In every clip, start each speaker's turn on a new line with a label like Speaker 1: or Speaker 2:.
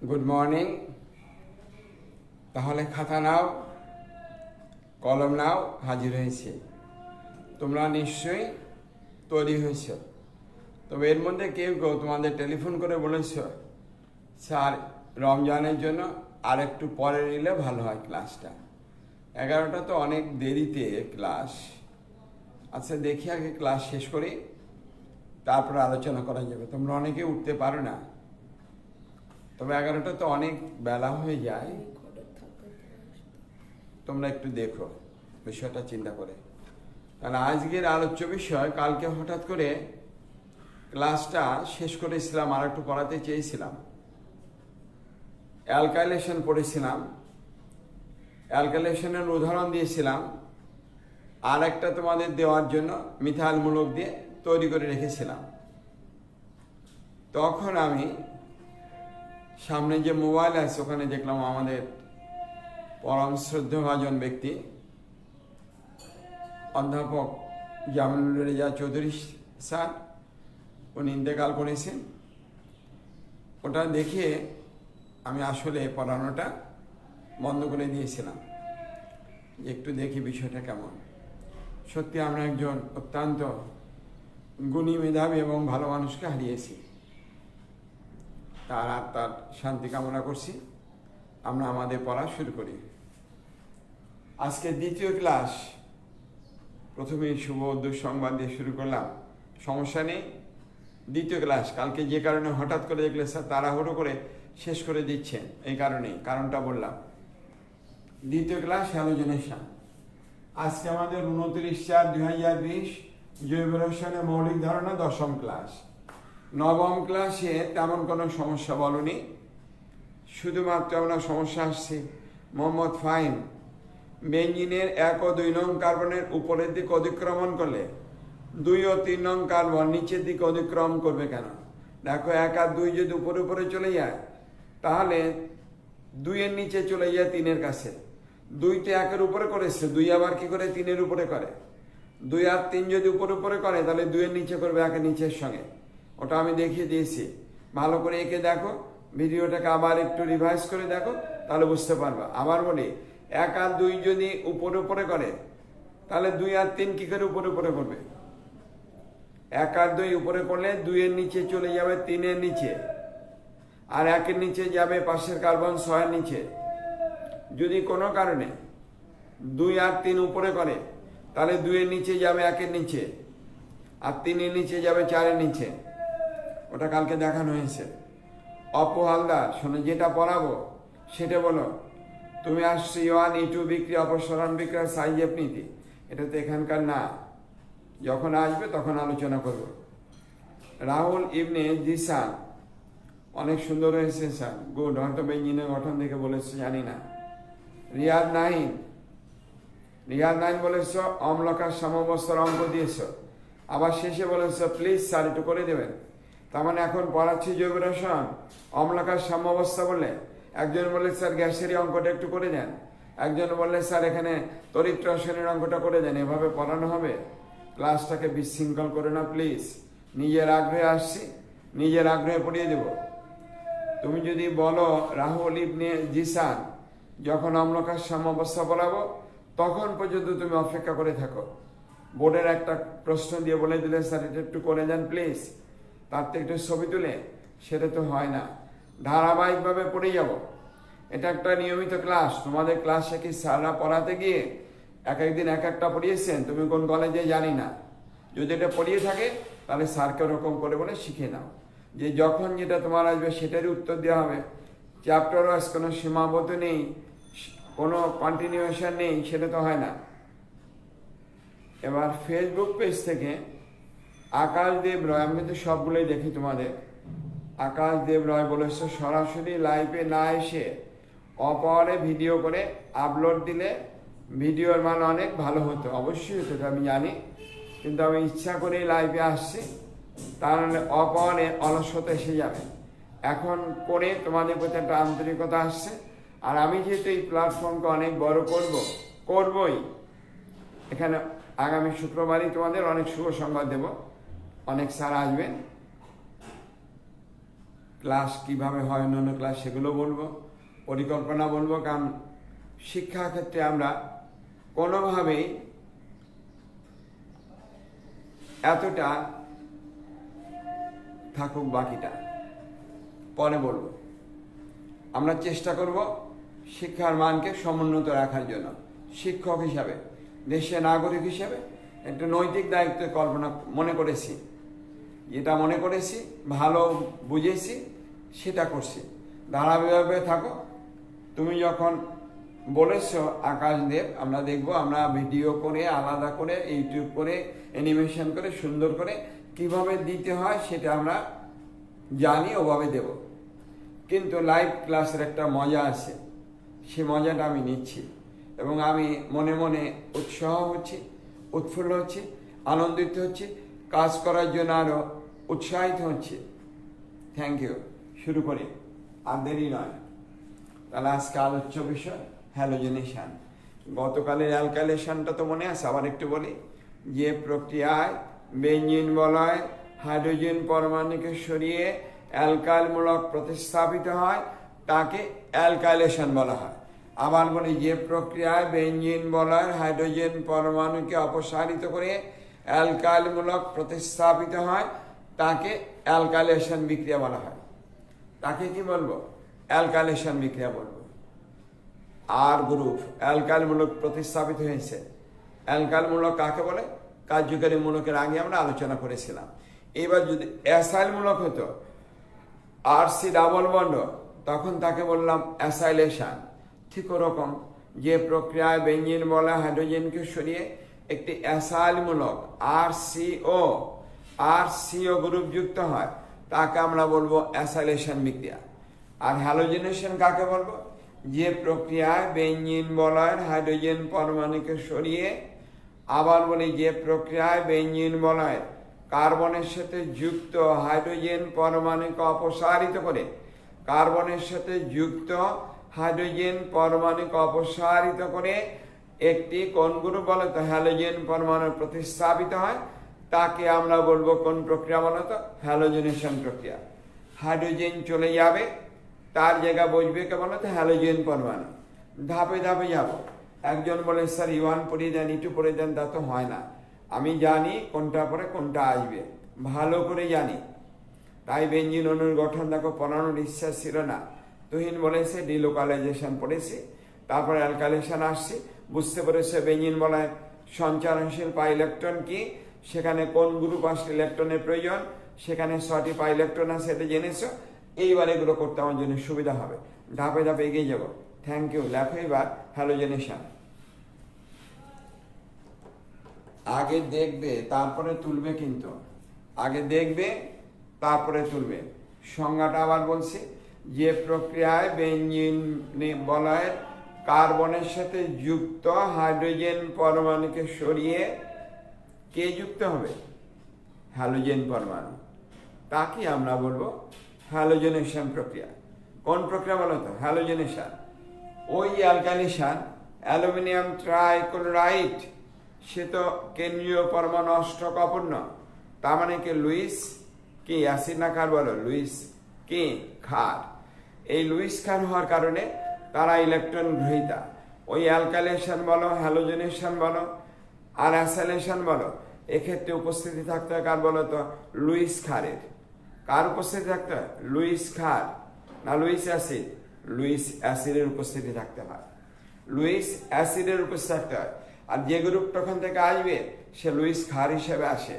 Speaker 1: Good morning. তাহলে খাতা নাও, কলম নাও, হাজির হয়েছে। তোমরা নিশ্চয়ই তৈরি হয়েছ। তবে এর মধ্যে কেউ কেউ তোমাদের টেলিফোন করে বলেছ, স্যার রমজানের জন্য আর একটু পরে নিলে ভালো হয় ক্লাসটা। 11টা তো অনেক দেরিতে ক্লাস। আচ্ছা দেখি আগে ক্লাস শেষ করি, তারপরে আলোচনা করা যাবে। তোমরা অনেকে উঠতে পারো না, তবে 11টা তো অনেক বেলা হয়ে যায়। তোমরা একটু দেখো বিষয়টা চিন্তা করে। কারণ আজকের আলোচ্য বিষয়, কালকে হঠাৎ করে ক্লাসটা শেষ করেছিলাম, আর একটু পড়াতে চেয়েছিলাম। অ্যালকাইলেশন পড়েছিলাম, অ্যালকাইলেশনের উদাহরণ দিয়েছিলাম, আর একটা তোমাদের দেওয়ার জন্য মিথাইলমূলক দিয়ে তৈরি করে রেখেছিলাম। তখন আমি সামনে যে মোবাইল আছে ওখানে দেখলাম আমাদের পরম শ্রদ্ধেভাজন ব্যক্তি অধ্যাপক জামিনুল রেজা চৌধুরী স্যার, উনি ইন্তেকাল করেছেন। ওটা দেখে আমি আসলে পড়ানোটা বন্ধ করে দিয়েছিলাম, একটু দেখি বিষয়টা কেমন। সত্যি আমরা একজন অত্যন্ত গুণী, মেধাবী এবং ভালো মানুষকে হারিয়েছি। তার আত্মার শান্তি কামনা করছি। আমরা আমাদের পড়া শুরু করি। আজকে দ্বিতীয় ক্লাস। প্রথমেই শুভ দুঃসংবাদ দিয়ে শুরু করলাম, সমস্যা নেই। দ্বিতীয় ক্লাস কালকে যে কারণে হঠাৎ করে দেখলে স্যার তাড়াহুড়ো করে শেষ করে দিচ্ছেন, এই কারণেই, কারণটা বললাম। দ্বিতীয় ক্লাস হ্যালোজেনেশন। আজকে আমাদের 29/4/2020 জৈব রসায়নের মৌলিক ধারণা 10ম ক্লাস। নবম ক্লাসে তেমন কোনো সমস্যা বলনি, শুধুমাত্র আমরা সমস্যা আসছে মোহাম্মদ ফাহিম বেঞ্জিনের 1 ও 2 নং কার্বনের উপরের দিকে অতিক্রমণ করলে 2 ও 3 নং কার্বন নিচের দিকে অতিক্রম করবে কেন? দেখো 1 আর 2 যদি উপরে উপরে চলে যায়, তাহলে 2 এর নিচে চলে যায় 3 এর কাছে। 2 তো 1 এর উপরে করেছে, 2 আবার কি করে 3 এর উপরে করে? 2 আর 3 যদি উপরে উপরে করে, তাহলে 2 এর নিচে করবে 1 এর নিচের সঙ্গে। ওটা আমি দেখিয়ে দিয়েছি, ভালো করে এঁকে দেখো। ভিডিওটাকে আবার একটু রিভাইজ করে দেখো, তাহলে বুঝতে পারবা। আবার বলি, 1 আর 2 যদি উপরে উপরে করে, তাহলে 2 আর 3 কি করে উপরে উপরে করবে? 1 আর 2 উপরে করলে 2 এর নিচে চলে যাবে 3 এর নিচে, আর 1 এর নিচে যাবে পাশের কার্বন 6 এর নিচে। যদি কোনো কারণে 2 আর 3 উপরে করে, তাহলে 2 এর নিচে যাবে 1 এর নিচে, আর 3 এর নিচে যাবে 4 এর নিচে। ওটা কালকে দেখানো হয়েছে। অপু হালদার, শোনো, যেটা পড়াবো সেটা বলো। তুমি আসছো E1 E2 বিক্রিয়া, অপসারণ বিক্রিয়ার সাইজের নীতি। এটা তো এখানকার না, যখন আসবে তখন আলোচনা করব। রাহুল ইবনে জিসান, অনেক সুন্দর হয়েছে স্যার, গুড। হয়তো বেঞ্জিনের গঠন দেখে বলেছে, জানি না। রিয়াদ নাইন বলেছ অম্লকার সাম্যাবস্থার অঙ্ক দিয়েছ, আবার শেষে বলেছ প্লিজ স্যার একটু করে দেবেন। তার মানে এখন পড়াচ্ছি জৈব রসায়ন, অম্লকার সাম্যাবস্থা বলে একজন বললে স্যার গ্যাসেরই অঙ্কটা একটু করে দেন, একজন বললে স্যার এখানে তড়িৎ রসায়নের অঙ্কটা করে দেন। এভাবে পড়ানো হবে? ক্লাসটাকে বিশৃঙ্খল করে না প্লিজ। নিজের আগ্রহে আসছি, নিজের আগ্রহে পড়িয়ে দেব। তুমি যদি বলো রাহুল ইবনে জিসান, যখন অম্লকার সাম্যাবস্থা পড়াবো তখন পর্যন্ত তুমি অপেক্ষা করে থাকো। বোর্ডের একটা প্রশ্ন দিয়ে বলে দিলে স্যার এটা একটু করে দেন প্লিজ, তার থেকে একটু ছবি তুলে, সেটা তো হয় না। ধারাবাহিকভাবে পড়ে যাব। এটা একটা নিয়মিত ক্লাস। তোমাদের ক্লাসে কি স্যাররা পড়াতে গিয়ে এক একদিন এক একটা পড়িয়েছেন? তুমি কোন কলেজে জানি না, যদি এটা পড়িয়ে থাকে তাহলে স্যারকে ওরকম করে বলে শিখে নাও, যে যখন যেটা তোমার আসবে সেটারই উত্তর দেওয়া হবে। চ্যাপ্টার ওয়াইজ কোনো সীমাবদ্ধ নেই, কোনো কন্টিনিউয়েশন নেই, সেটা তো হয় না। এবার ফেসবুক পেজ থেকে আকাশদেব রয়, আমি কিন্তু সবগুলোই দেখি তোমাদের। আকাশদেব রয় বলেছে সরাসরি লাইভে না এসে অপরে ভিডিও করে আপলোড দিলে ভিডিওর মান অনেক ভালো হতো। অবশ্যই হতো, আমি জানি, কিন্তু আমি ইচ্ছা করে লাইভে আসছি, তাহলে অপরে অলসতা এসে যাবে। এখন করে তোমাদের প্রতি একটা আন্তরিকতা আসছে, আর আমি যেহেতু এই প্ল্যাটফর্মকে অনেক বড় করবই, এখানে আগামী শুক্রবারই তোমাদের অনেক শুভ সংবাদ দেব। অনেক স্যার আসবেন, ক্লাস কিভাবে হয়, অন্যান্য ক্লাস সেগুলো বলবো, পরিকল্পনা বলবো। কারণ শিক্ষা ক্ষেত্রে আমরা কোনোভাবেই এতটা থাকুক, বাকিটা পরে বলবো। আমরা চেষ্টা করব শিক্ষার মানকে সমুন্নত রাখার জন্য। শিক্ষক হিসাবে, দেশের নাগরিক হিসাবে একটা নৈতিক দায়িত্ব কল্পনা মনে করেছি, যেটা মনে করেছি ভালো বুঝেছি সেটা করছি। ধারাবাহিকভাবে থাকো। তুমি যখন বলেছ আকাশদেব, আমরা দেখব, আমরা ভিডিও করে আলাদা করে ইউটিউব করে অ্যানিমেশন করে সুন্দর করে কিভাবে দিতে হয় সেটা আমরা জানি, ওভাবে দেব। কিন্তু লাইভ ক্লাসের একটা মজা আছে, সে মজাটা আমি নিচ্ছি এবং আমি মনে মনে উৎসাহ হচ্ছি, উৎফুল্ল হচ্ছি, আনন্দিত হচ্ছি, কাজ করার জন্য আরও উৎসাহিত হচ্ছি। Thank you. শুরু করি, আর দেরি নয়। তাহলে আজকে আলোচ্য বিষয় হ্যালোজেনেশন। গতকালের অ্যালকাইলেশনটা তো মনে আছে, আবার একটু বলি। যে প্রক্রিয়ায় বেঞ্জিন বলয় হাইড্রোজেন পরমাণুকে সরিয়ে অ্যালকাইলমূলক প্রতিস্থাপিত হয় তাকে অ্যালকাইলেশন বলা হয়। আবার বলি, যে প্রক্রিয়ায় বেঞ্জিন বলয় হাইড্রোজেন পরমাণুকে অপসারিত করে অ্যালকাইলমূলক প্রতিস্থাপিত হয় তাকে অ্যালকাইলেশন বিক্রিয়া বলা হয়। তাকে কি বলবো? অ্যালকাইলেশন বিক্রিয়া বলবো। আর গ্রুপ অ্যালকাইলমূলক প্রতিস্থাপিত হয়েছে। অ্যালকাইলমূলক কাকে বলে? কার্যকারী মূলকের আগে আমরা আলোচনা করেছিলাম। এবার যদি অ্যাসাইলমূলক হতো, আর সি ডাবল বন্ড, তখন তাকে বললাম অ্যাসাইলেশন। ঠিক ওরকম যে প্রক্রিয়ায় বেঞ্জিন বলা হাইড্রোজেনকে সরিয়ে একটি অ্যাসাইলমূলক আর সিও গ্রুপ যুক্ত হয় তাকে আমরা বলবো অ্যাসাইলেশন বিক্রিয়া। আর হ্যালোজেনেশন কাকে বলবো? যে প্রক্রিয়ায় বেঞ্জিন বলয়ের হাইড্রোজেন পরমাণুকে সরিয়ে, আবার বলি যে প্রক্রিয়ায় বেঞ্জিন বলয়ের কার্বনের সাথে যুক্ত হাইড্রোজেন পরমাণুকে অপসারিত করে, কার্বনের সাথে যুক্ত হাইড্রোজেন পরমাণুকে অপসারিত করে একটি কোন গ্রুপ বলে তো হ্যালোজেন পরমাণু প্রতিস্থাপিত হয় তাকে আমরা বলবো কোন প্রক্রিয়া বলো তো? হ্যালোজেনেশন প্রক্রিয়া। হাইড্রোজেন চলে যাবে, তার জায়গা বসবে কে বলো তো? হ্যালোজেন পরমাণু। ধাপে ধাপে যাব। একজন বলে স্যার E1 পড়িয়ে দেন, E2 পড়িয়ে দেন, তা তো হয় না। আমি জানি কোনটা পরে কোনটা আসবে, ভালো করে জানি। তাই বেঞ্জিন অণুর গঠন দেখো, পড়ানোর ইচ্ছা ছিল না। তুহিন বলেছে ডিলোকালাইজেশন পড়েছি, তারপরে অ্যালকাইলেশন আসছি, বুঝতে পেরেছে বেঞ্জিন বলায় সঞ্চারনশীল পাই ইলেকট্রন কি, সেখানে কোন গ্রুপ আসলে ইলেকট্রনের প্রয়োজন, সেখানে 6টি পাই ইলেকট্রন আছে, এটা জেনেছো। এইবার এগুলো করতে আমার জন্য সুবিধা হবে। ধাপে ধাপে এগিয়ে যাব। Thank you. লেখো এবার হ্যালোজেনেশন। আগে দেখবে তারপরে তুলবে, কিন্তু আগে দেখবে তারপরে তুলবে। সংজ্ঞাটা আবার বলছি। যে প্রক্রিয়ায় বেঞ্জিন বলয়ের কার্বনের সাথে যুক্ত হাইড্রোজেন পরমাণুকে সরিয়ে কে যুক্ত হবে? হ্যালোজেন পরমাণু। তাকে আমরা বলবো হ্যালোজেনেশন প্রক্রিয়া। কোন প্রক্রিয়া বলো তো? হ্যালোজেনেশন। ওই অ্যালকাইলেশন, অ্যালুমিনিয়াম ট্রাইক্লোরাইড, সে তো কেন্দ্রীয় পরমাণু অষ্টক অপূর্ণ। তার মানে কি লুইস কি অ্যাসিড না ক্ষার বলো? লুইস কি ক্ষার। এই লুইস ক্ষার হওয়ার কারণে তারা ইলেকট্রন গ্রহীতা। ওই অ্যালকাইলেশন বলো, হ্যালোজেনেশন বলো আর অ্যাসাইলেশন বলো, এক্ষেত্রে উপস্থিতি থাকতে হয় কার বলো তো? লুইস ক্ষারের। কার উপস্থিতি থাকতে হয়? লুইস ক্ষার না লুইস অ্যাসিড? লুইস অ্যাসিডের উপস্থিতি থাকতে হয়। লুইস অ্যাসিডের উপস্থিতি থাকতে হয়। আর যে গ্রুপটা ওখান থেকে আসবে সে লুইস ক্ষার হিসেবে আসে,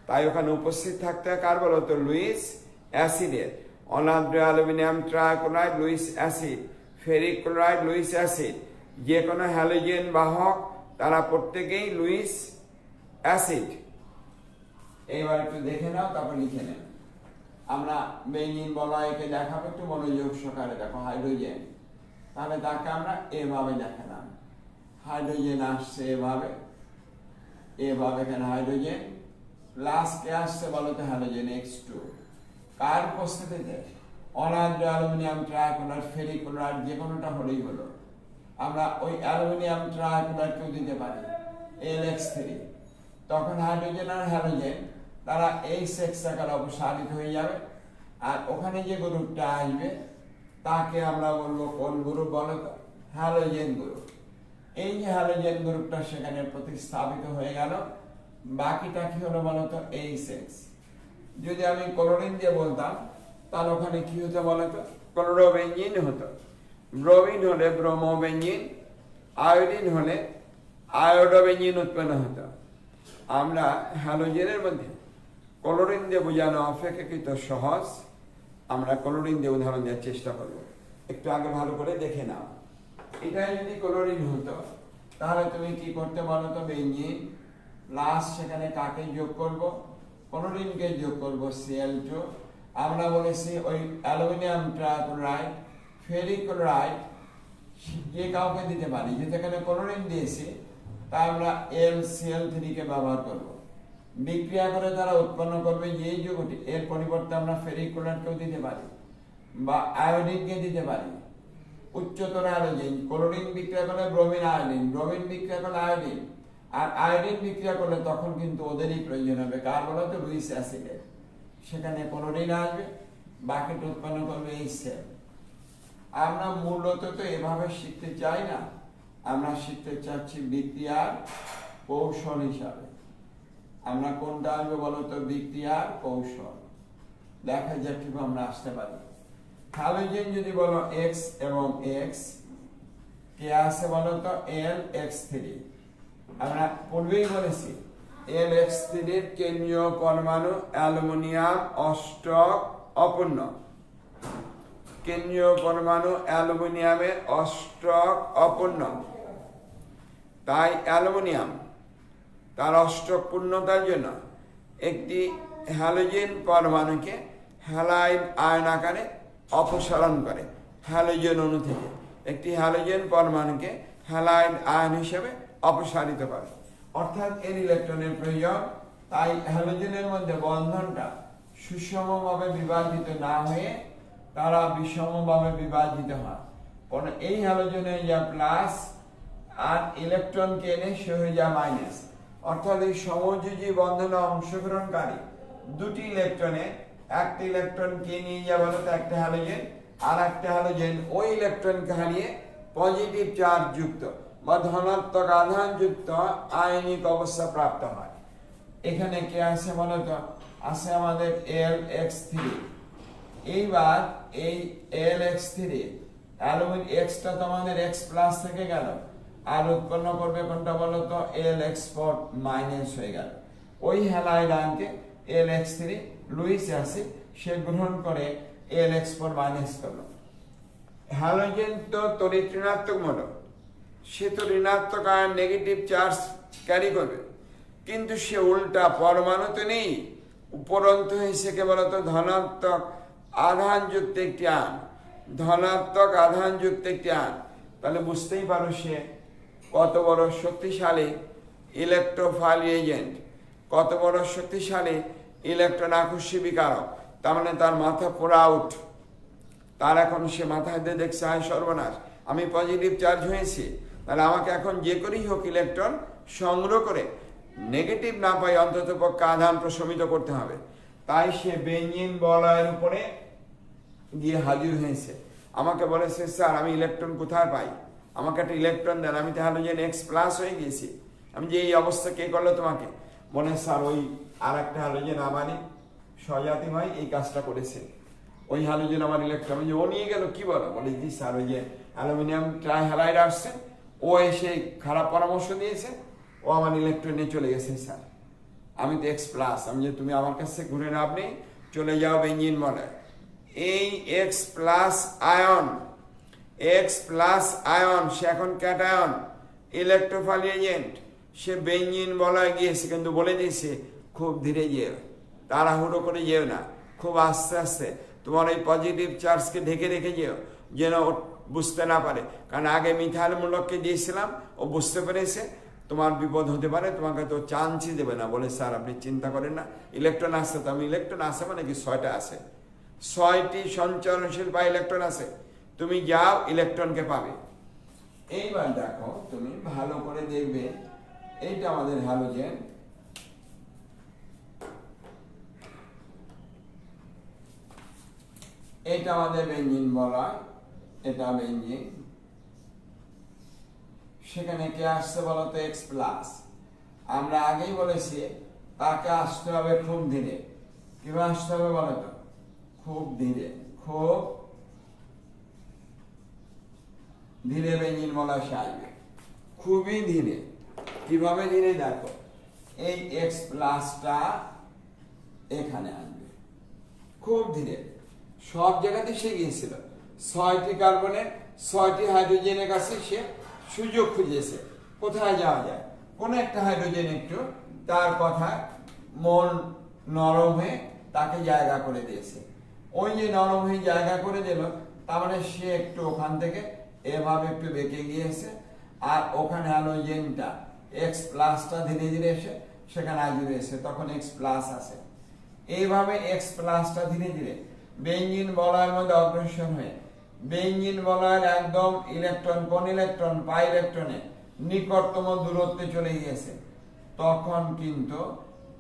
Speaker 1: তাই ওখানে উপস্থিত থাকতে হয় কার বলো তো? লুইস অ্যাসিডের। অনাদ্র aluminium trichloride Lewis acid, ferric chloride Lewis acid. যে কোনো হ্যালোজেন বাহক তারা প্রত্যেকেই লুইস অ্যাসিড। এইবার একটু দেখে নাও, তারপর লিখে নেন। আমরা বেঞ্জিন বলয়কে দেখাবো, একটু মনোযোগ সহকারে দেখো। হাইড্রোজেন, তাহলে তাকে আমরা এভাবে দেখালাম। হাইড্রোজেন আসছে এভাবে, এভাবে এখানে হাইড্রোজেন প্লাস কে আসছে বলো তো? Halogen X2। কার উপস্থিতিতে? অনাদ্র অ্যালুমিনিয়াম ট্রাইক্লোরাইড, ফেরিক ক্লোরাইড, যে কোনোটা হলেই হলো। আমরা ওই অ্যালুমিনিয়াম ট্রাইক্লোরাইডকেও দিতে পারি LX3। তখন হাইড্রোজেন আর হ্যালোজেন তারা এই সেক্স আকারে অপসারিত হয়ে যাবে। আর ওখানে যে গ্রুপটা আসবে তাকে আমরা বলবো কোন গ্রুপ বলো তো? Halogen group. এই যে হ্যালোজেন গ্রুপটা সেখানে প্রতিস্থাপিত হয়ে গেল, বাকিটা কি হলো বলো তো? H6। যদি আমি ক্লোরিন দিয়ে বলতাম তাহলে ওখানে কি হতো বলো তো? ক্লোরোবেঞ্জিন হতো। ব্রোমিন হলে ব্রোমোবেঞ্জিন, আয়োডিন হলে আয়োডোবেঞ্জিন উৎপন্ন হতো। আমরা হ্যালোজেনের মধ্যে ক্লোরিন দিয়ে বোঝানো অপেক্ষাকৃত সহজ। আমরা ক্লোরিন দিয়ে উদাহরণ দেওয়ার চেষ্টা করব। একটু আগে ভালো করে দেখে নাও। এটা যদি ক্লোরিন হতো তাহলে তুমি কি করতে বলো তো? বেঞ্জিন প্লাস সেখানে কাকে যোগ করব? ক্লোরিনকে যোগ করব Cl2। আমরা বলেছি ওই অ্যালুমিনিয়াম ট্রাইক্লোরাইড, ফেরিক ক্লোরাইড যে কাউকে দিতে পারি, যেহেতু এখানে ক্লোরিন দিয়েছি তাই আমরা LCl3 কে ব্যবহার করব। বিক্রিয়া করে তারা উৎপন্ন করবে যেই যৌগটি, এর পরিবর্তে আমরা ফেরিক ক্লোরাইডকেও দিতে পারি বা আয়োডিনকে দিতে পারি। উচ্চতর হ্যালোজেন, ক্লোরিন বিক্রিয়া করলে ব্রোমিন আয়োডিন, ব্রোমিন বিক্রিয়া করলে আয়োডিন, আর আয়োডিন বিক্রিয়া করলে তখন কিন্তু ওদেরই প্রয়োজন হবে। কার বলো তো? লুইস অ্যাসিডের। সেখানে ক্লোরিন আসবে, বাকিটা উৎপন্ন করবে HCl। আমরা মূলত তো এভাবে শিখতে চাই না, আমরা শিখতে চাচ্ছি বিক্রিয়ার কৌশল হিসাবে। আমরা কোনটা আসবে বলো তো? বিক্রিয়ার কৌশল। দেখা যাক কিভাবে আমরা আসতে পারি। হ্যালোজেন যদি বলো X এবং X, কে আছে বলো তো? LX3। আমরা পূর্বেই বলেছি LX3 এর কেন্দ্রীয় পরমাণু অ্যালুমিনিয়াম অষ্টক অপূর্ণ। কেন্দ্রীয় পরমাণু অ্যালুমিনিয়ামের অষ্টক অপূর্ণ। তাই অ্যালুমিনিয়াম তার অষ্টক পূর্ণতার জন্য একটি হ্যালোজেন পরমাণুকে হ্যালাইড আয়ন আকারে অপসারণ করে। হ্যালোজেন অণু থেকে একটি হ্যালোজেন পরমাণুকে হ্যালাইড আয়ন হিসেবে অপসারিত করে, অর্থাৎ এর ইলেকট্রনের প্রয়োজন। তাই হ্যালোজেনের মধ্যে বন্ধনটা সুষমভাবে বিভাজিত না হয়ে তারা বিষমভাবে বিভাজিত হয়। কারণ এই হ্যালোজেনে যা প্লাস আর ইলেকট্রনকে এনে সে হয়ে যায় মাইনাস, অর্থাৎ এই সমযোজী বন্ধনে অংশগ্রহণকারী দুটি ইলেকট্রনে একটা ইলেকট্রনকে নিয়ে যাবে তো একটা হ্যালোজেন, আর একটা হ্যালোজেন ওই ইলেকট্রনকে হারিয়ে পজিটিভ চার্জ যুক্ত বা ধনাত্মক আধান যুক্ত আয়নিক অবস্থা প্রাপ্ত হয়। এখানে কে আছে বলো তো? আছে আমাদের LX3। এইবার এই LX3 অ্যালুমিনিয়াম এক্সটা তো আমাদের X প্লাস থেকে গেল, আর উৎপন্ন করবে কোনটা বলো তো? LX4 মাইনাস হয়ে গেল। ওই হ্যালাইড আয়নকে LX3 লুইস অ্যাসিড সে গ্রহণ করে LX4 মাইনাস করলো। হ্যালোজেন তো তড়িৎ ঋণাত্মক মূলক, সে তো ঋণাত্মক আয়ন নেগেটিভ চার্জ ক্যারি করবে, কিন্তু সে উল্টা পরমাণু তো নেই, উপরন্তু হয়েছে কেবলত ধনাত্মক আধানযুক্ত একটি আয়ন, ধনাত্মক আধানযুক্ত একটি আয়ন। তাহলে বুঝতেই পারো সে কত বড় শক্তিশালী ইলেকট্রোফাইল এজেন্ট, কত বড় শক্তিশালী ইলেকট্রন আকর্ষী বিকারক। তার মানে তার মাথা পুরো আউট। তার এখন সে মাথায় দিয়ে দেখছে হায় সর্বনাশ, আমি পজিটিভ চার্জ হয়েছি, তাহলে আমাকে এখন যে করেই হোক ইলেকট্রন সংগ্রহ করে নেগেটিভ না পাই অন্তত পক্ষে আধান প্রশমিত করতে হবে। তাই সে বেঞ্জিন বলয়ের উপরে গিয়ে হাজির হয়েছে। আমাকে বলেছে স্যার আমি ইলেকট্রন কোথায় পাই, আমাকে একটা ইলেকট্রন দেন, আমি তো হ্যালোজেন X প্লাস হয়ে গিয়েছি। আমি যে এই অবস্থা কে করলো তোমাকে? বলে স্যার ওই আর একটা হ্যালোজেন আমারই স্বজাতি ভাই এই কাজটা করেছে, ওই হ্যালোজেন আমার ইলেকট্রন। ও নিয়ে গেল, কি বলো? বলে জি স্যার ওই যে অ্যালুমিনিয়াম ট্রাইহ্যালাইড আসছে, ও এসে খারাপ পরামর্শ দিয়েছে, ও আমার ইলেকট্রন নিয়ে চলে গেছে স্যার। আমি তো X প্লাস। আমি যে তুমি আমার কাছে ঘুরে না, আপনি চলে যাও বেঞ্জিন বলে। এই X plus ion, X plus ion সে এখন ক্যাটায়ন, ইলেকট্রোফাইল এজেন্ট, সে বেঞ্জিন বলয়ে গিয়েছে, কিন্তু বলে দিয়েছে খুব ধীরে যেও, তাড়াহুড়ো করে যেও না, খুব আস্তে আস্তে তোমার এই পজিটিভ চার্জকে ঢেকে রেখে যেও যেন ও বুঝতে না পারে। কারণ আগে মিথাইল মূলককে দিয়েছিলাম, ও বুঝতে পেরেছে তোমার বিপদ হতে পারে, তোমাকে তো চান্সই দেবে না। বলে স্যার আপনি চিন্তা করেন না, ইলেকট্রন আসছে তো। আমি ইলেকট্রন আসে মানে কি? 6টা আছে, 6টি সঞ্চরণশীল বা ইলেকট্রন আছে, তুমি যাও ইলেকট্রনকে পাবে। এইবার দেখো তুমি ভালো করে দেখবে, এইটা আমাদের হ্যালোজেন, এটা আমাদের বেঞ্জিন বলা, এটা বেঞ্জিন। সেখানে কে আসছে বলতো এক্স প্লাস। আমরা আগেই বলেছি তাকে আসতে হবে খুব ধীরে। কিভাবে আসতে হবে বলতো? খুব ধীরে, খুব ধীরে বেঞ্জিন বলা সে আসবে, খুবই ধীরে। কিভাবে ধীরে? দেখো, এই এক্স প্লাসটা এখানে আসবে খুব ধীরে। সব জায়গাতে সে গিয়েছিল, 6টি কার্বনের 6টি হাইড্রোজেনের কাছে সে সুযোগ খুঁজেছে কোথায় যাওয়া যায়। কোন একটা হাইড্রোজেন একটু তার কথা মন নরম হয়ে তাকে জায়গা করে দিয়েছে। ওই যে নরম হয়ে জায়গা করে দিল, তার মানে সে একটু ওখান থেকে এভাবে একটু বেঁকে গিয়েছে, আর ওখানে হাইড্রোজেনটা এক্স প্লাসটা ধীরে ধীরে এসে সেখানে আসবে এসে, তখন এক্স প্লাস আসে। এইভাবে এক্স প্লাসটা ধীরে ধীরে বেঞ্জিন বলয়ের মধ্যে অগ্রসর হয়ে বেঞ্জিন বলয়ের একদম ইলেকট্রন, কোন ইলেকট্রন? পাই ইলেকট্রনে নিকটতম দূরত্বে চলে গিয়েছে। তখন কিন্তু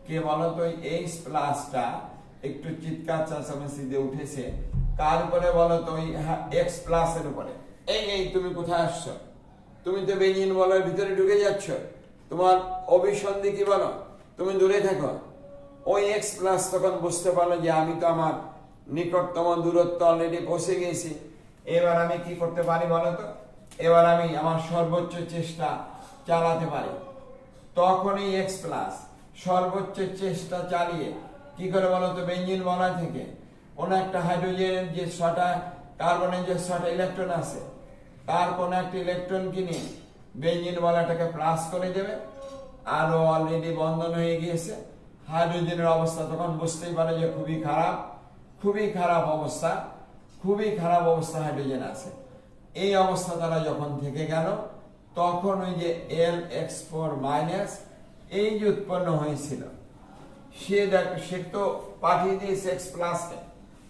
Speaker 1: কে বলতো এইচ প্লাসটা একটু চিৎকার চেঁচামেচি দিয়ে উঠেছে। কার উপরে বলতো? ওই এক্স প্লাসের উপরে। এই তুমি কোথায় আসছো? তুমি তো বেঞ্জিন বলয়ের ভিতরে ঢুকে যাচ্ছ, তোমার অভিসন্ধি কি বলো? তুমি দূরে থাকো। ওই এক্স প্লাস তখন বুঝতে পারলো যে আমি তো আমার নিকটতম দূরত্ব অলরেডি পৌঁছে গিয়েছি, এবার আমি কি করতে পারি বলতো? এবার আমি আমার সর্বোচ্চ চেষ্টা চালাতে পারি। তখন এই এক্স প্লাস সর্বোচ্চ চেষ্টা চালিয়ে কি করে বলতো? বেঞ্জিন বলয় থেকে কোন একটা হাইড্রোজেনের যে 6টা কার্বনের যে 6টা ইলেকট্রন আছে, তার কোন একটা ইলেকট্রনকে নিয়ে বেঞ্জিন বলয়টাকে প্লাস করে দেবে। আরো অলরেডি বন্ধন হয়ে গিয়েছে। হাইড্রোজেনের অবস্থা তখন বুঝতেই পারে যে খুবই খারাপ, খুবই খারাপ অবস্থা, খুবই খারাপ অবস্থা হাইড্রোজেন আছে। এই অবস্থা তারা যখন থেকে গেল, তখন ওই যে Lx4- এই যে উৎপন্ন হয়েছিল, সে তো পাঠিয়ে দিয়েছে এক্স প্লাসকে,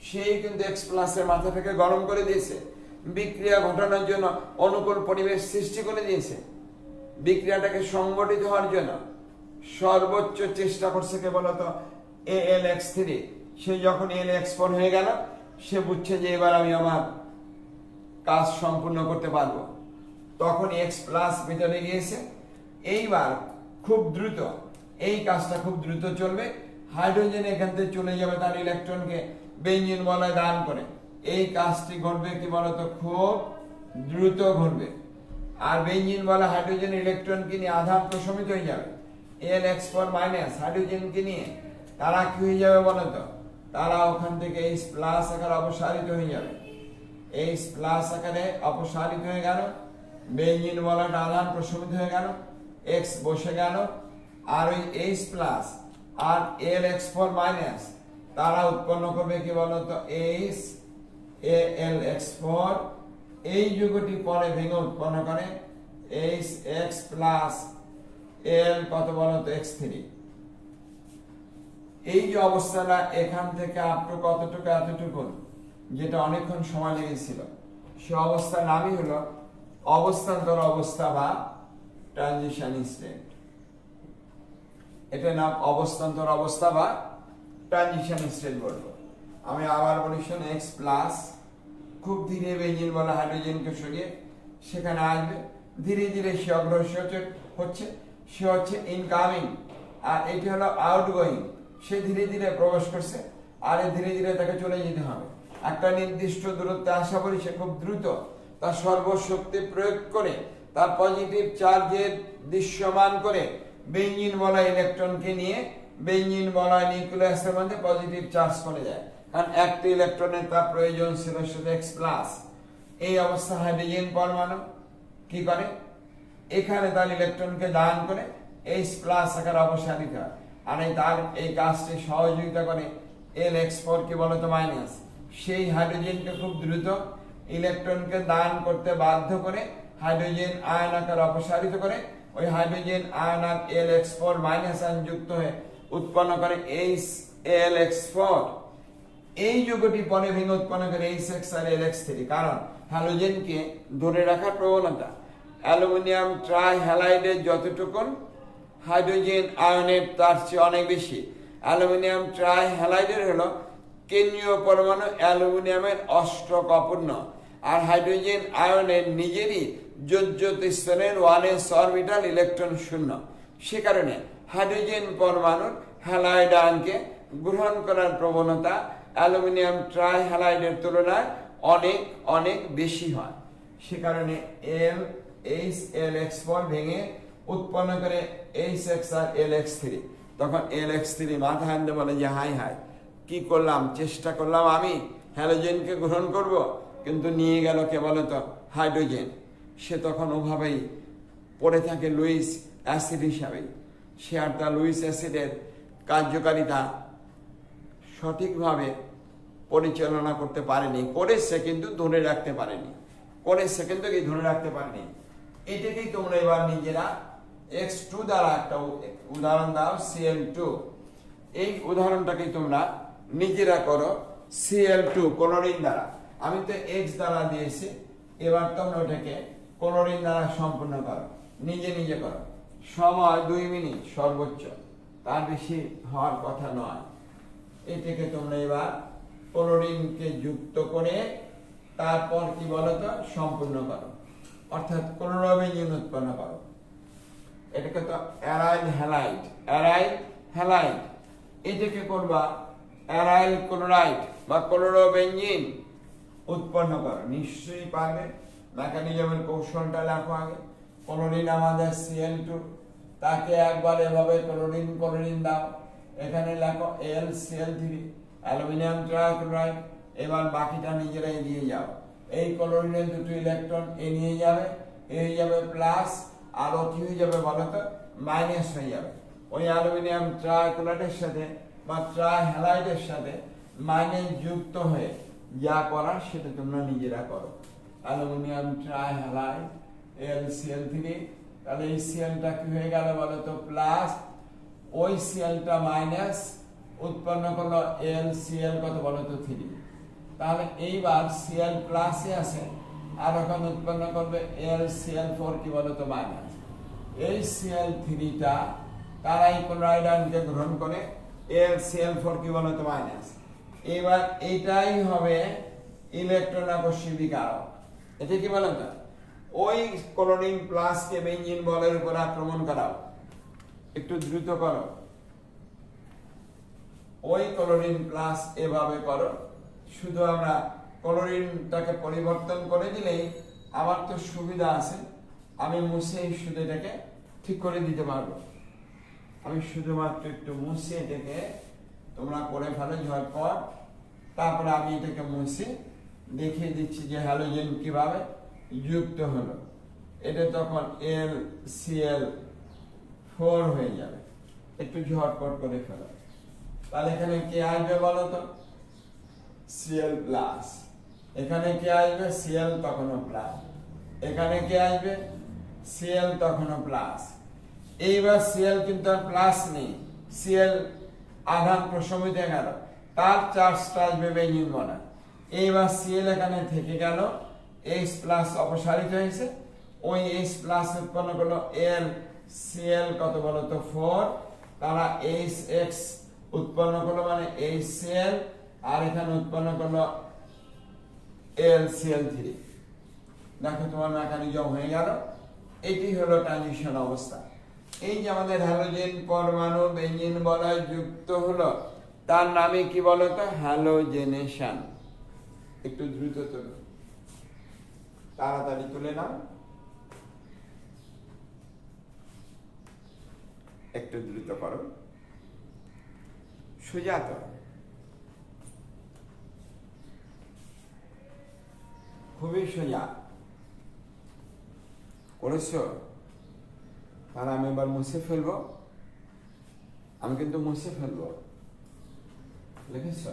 Speaker 1: সেই কিন্তু এক্স প্লাসের মাথাটাকে গরম করে দিয়েছে, বিক্রিয়া ঘটানোর জন্য অনুকূল পরিবেশ সৃষ্টি করে দিয়েছে। বিক্রিয়াটাকে সংগঠিত হওয়ার জন্য সর্বোচ্চ চেষ্টা করছে কে বলতো? Alx3। সে যখন Lx4 হয়ে গেল, সে বুঝছে যে এবার আমি আমার কাজ সম্পূর্ণ করতে পারবো। তখন এক্স প্লাস ভিতরে গিয়েছে। এইবার খুব দ্রুত এই কাজটা খুব দ্রুত চলবে। হাইড্রোজেন এখান থেকে চলে যাবে তার ইলেকট্রনকে বেঞ্জিন বলয় দান করে। এই কাজটি ঘটবে কি বলতো? খুব দ্রুত ঘটবে। আর বেঞ্জিন বলয় হাইড্রোজেন ইলেকট্রনকে নিয়ে আধান প্রশমিত হয়ে যাবে। Lx4- হাইড্রোজেনকে নিয়ে তারা কি হয়ে যাবে বলতো? তারা ওখান থেকে এইচ প্লাস আকারে অপসারিত হয়ে যাবে। এইচ প্লাস আকারে অপসারিত হয়ে গেল, বেঞ্জিন বলয়টা আধান প্রশমিত হয়ে গেল, এক্স বসে গেল। আর ওই এইচ প্লাস আর Lx4- তারা উৎপন্ন করবে কি বলতো? H Alx4। এই যুগটি পরে ভেঙে উৎপন্ন করে এইচ এক্স প্লাস এল কত বলতো? x3। এই যে অবস্থাটা এখান থেকে আপটু কতটুকু এতটুকু, যেটা অনেকক্ষণ সময় লেগেছিল, সে অবস্থার নামই হলো অবস্থান্তর অবস্থা বা ট্রানজিশন স্টেট। এটার নাম অবস্থান্তর অবস্থা বা ট্রানজিশন স্টেট বলবো। আমি আবার বলি শোন, এক্স প্লাস খুব ধীরে বেঞ্জিন বলা হাইড্রোজেনকে সরিয়ে সেখানে আসবে। ধীরে ধীরে সে অগ্রসর হচ্ছে, সে হচ্ছে ইনকামিং, আর এটি হলো আউটগোয়িং। সে ধীরে ধীরে প্রবেশ করছে, আর ধীরে ধীরে তাকে চলে যেতে হবে। একটা নির্দিষ্ট দূরত্বে আসা পরে সে খুব দ্রুত তার সর্বশক্তি প্রয়োগ করে তার পজিটিভ চার্জের দৃশ্যমান করে বেঞ্জিন বলয় ইলেকট্রনকে নিয়ে বেঞ্জিন বলয় নিউক্লিয়াসের মধ্যে পজিটিভ চার্জ করে যায়। কারণ একটি ইলেকট্রনের তার প্রয়োজন ছিল শুধু এক্স প্লাস। এই অবস্থা হাইড্রোজেন পরমাণু কি করে? এখানে তার ইলেকট্রনকে দান করে এইচ প্লাস আকারে অপসারিত হয়। আর তার এই কাজটি সহযোগিতা করে Lx4 কি বলতো? মাইনাস। সেই হাইড্রোজেনকে খুব দ্রুত ইলেকট্রনকে দান করতে বাধ্য করে হাইড্রোজেন আয়ন আকারে অপসারিত করে। ওই হাইড্রোজেন আয়ন আর Lx4- আয়ন যুক্ত হয়ে উৎপন্ন করে Lx4। এই যুগটি পরে ভেঙে উৎপন্ন করে Hx আর Lx3। কারণ হ্যালোজেনকে ধরে রাখার প্রবণতা অ্যালুমিনিয়াম ট্রাইহ্যালাইডের যতটুকু হাইড্রোজেন আয়নের তার চেয়ে অনেক বেশি। অ্যালুমিনিয়াম ট্রাইহ্যালাইডের হলো কেন্দ্রীয় পরমাণু অ্যালুমিনিয়ামের অষ্টক অপূর্ণ, আর হাইড্রোজেন আয়নের নিজেরই যোজ্যত স্তরের 1s অরবিটাল ইলেকট্রন শূন্য। সে কারণে হাইড্রোজেন পরমাণুর হ্যালাইড আয়নকে গ্রহণ করার প্রবণতা অ্যালুমিনিয়াম ট্রাইহ্যালাইডের তুলনায় অনেক অনেক বেশি হয়। সে কারণে LH বল ভেঙে উৎপন্ন করে HX আর LX3। তখন LX3 মাথা আনতে বলে যে হাই হাই, কি করলাম, চেষ্টা করলাম আমি হ্যালোজেনকে গ্রহণ করব, কিন্তু নিয়ে গেল কে বলতো হাইড্রোজেন। সে তখন ওভাবেই পড়ে থাকে লুইস অ্যাসিড হিসাবেই। সে আর তার লুইস অ্যাসিডের কার্যকারিতা সঠিকভাবে পরিচালনা করতে পারেনি, করেছে কিন্তু ধরে রাখতে পারেনি, করেছে কিন্তু কি ধরে রাখতে পারেনি। এটাকেই তোমরা এবার নিজেরা X2 দ্বারা একটা উদাহরণ দাও, Cl2। এই উদাহরণটাকে তোমরা নিজেরা করো Cl2 ক্লোরিন দ্বারা। আমি তো X দ্বারা দিয়েছি, এবার তোমরা ওটাকে ক্লোরিন দ্বারা সম্পূর্ণ করো, নিজে নিজে করো। সময় 2 মিনিট সর্বোচ্চ, তার বেশি হওয়ার কথা নয়। এটাকে তোমরা এবার ক্লোরিনকে যুক্ত করে তারপর কি বলতো সম্পূর্ণ করো, অর্থাৎ ক্লোরোবেঞ্জিন উৎপন্ন করো। এটাকে তো অ্যারাইল হ্যালাইড, অ্যারাইল হ্যালাইড। এটাকে করবা অ্যারাইল ক্লোরাইড বা ক্লোরোবেঞ্জিন উৎপন্ন করো। নিশ্চয়ই পারবে, মেকানিজমের কৌশলটা লেখো আগে। ক্লোরিন আমাদের Cl2, তাকে একবার এভাবে ক্লোরিন ক্লোরিন দাও, এখানে লেখো LCl3 অ্যালুমিনিয়াম ট্রাইক্লোরাইড। এবার বাকিটা নিজেরাই দিয়ে যাও। এই ক্লোরিনের দুটো ইলেকট্রন এ নিয়ে যাবে, এ হয়ে যাবে প্লাস, আর ও কি হয়ে যাবে বলতো মাইনাস হয়ে যাবে। ওই অ্যালুমিনিয়াম ট্রাইক্লোরাইডের সাথে বা ট্রাইহ্যালাইডের সাথে মাইনাস যুক্ত হয়ে যা করার সেটা তোমরা নিজেরা করো। অ্যালুমিনিয়াম ট্রাইহ্যালাইড LCl3, তাহলে এই সিএলটা কি হয়ে গেল বলতো প্লাস, ওই সিএলটা মাইনাস, উৎপন্ন করলো LCl কত বলতো 3। তাহলে এইবার Cl প্লাসে আছে, আর এখন উৎপন্ন করবে LCl4 কি বলতো মাইনাস। এই Cl3টা তারাই ক্লোরাইড আয়নকে গ্রহণ করে, LCl4 কি বলতো মাইনাস। এবার এটাই হবে ইলেকট্রন আকর্ষী বিকারক। এটা কি বলতো ওই ক্লোরিন প্লাসকে বেঞ্জিন বলের উপর আক্রমণ করাও। একটু দ্রুত করো, ওই ক্লোরিন প্লাস এভাবে করো। শুধু আমরা ক্লোরিনটাকে পরিবর্তন করে দিলেই আমার তো সুবিধা আছে, আমি মুছে শুধু এটাকে ঠিক করে দিতে পারবো। আমি শুধুমাত্র একটু মুছে এটাকে তোমরা করে ফেলো ঝটপট, তারপরে আমি এটাকে মুছে দেখিয়ে দিচ্ছি যে হ্যালোজেন কিভাবে যুক্ত হলো। এটা তখন LCl4 হয়ে যাবে। একটু ঝটপট করে ফেলো। তাহলে এখানে কে আসবে বলো তো Cl প্লাস, এখানে কে আসবে Cl তখনও প্লাস, এখানে কে আসবে Cl তখনও প্লাস। এইবার Cl কিন্তু আর প্লাস নেই, Cl আধান প্রশমিত গেল, তার চার্জটা আসবে বেঞ্জিন বলে। এইবার Cl এখানে থেকে গেল, H প্লাস অপসারিত হয়েছে, ওই H প্লাস উৎপন্ন করলো LCl কত বলতো 4, তারা HX উৎপন্ন করলো মানে HCl, আর এখানে উৎপন্ন করলো LCl3। দেখো তোমার মেকানিজম হয়ে গেল। এটি হলো ট্রানজিশন অবস্থা। এই যে আমাদের হ্যালোজেন পরমাণু বেঞ্জিন বলয় যুক্ত হলো, তার নামে কি বলতো হ্যালোজেনেশন। একটু দ্রুত তুলো, তাড়াতাড়ি তুলে নাও, একটু দ্রুত করো, সোজা তো, খুবই সোজা করেছো। তাহলে আমি এবার মুছে ফেলবো, আমি কিন্তু মুছে ফেলবো, লিখেছ?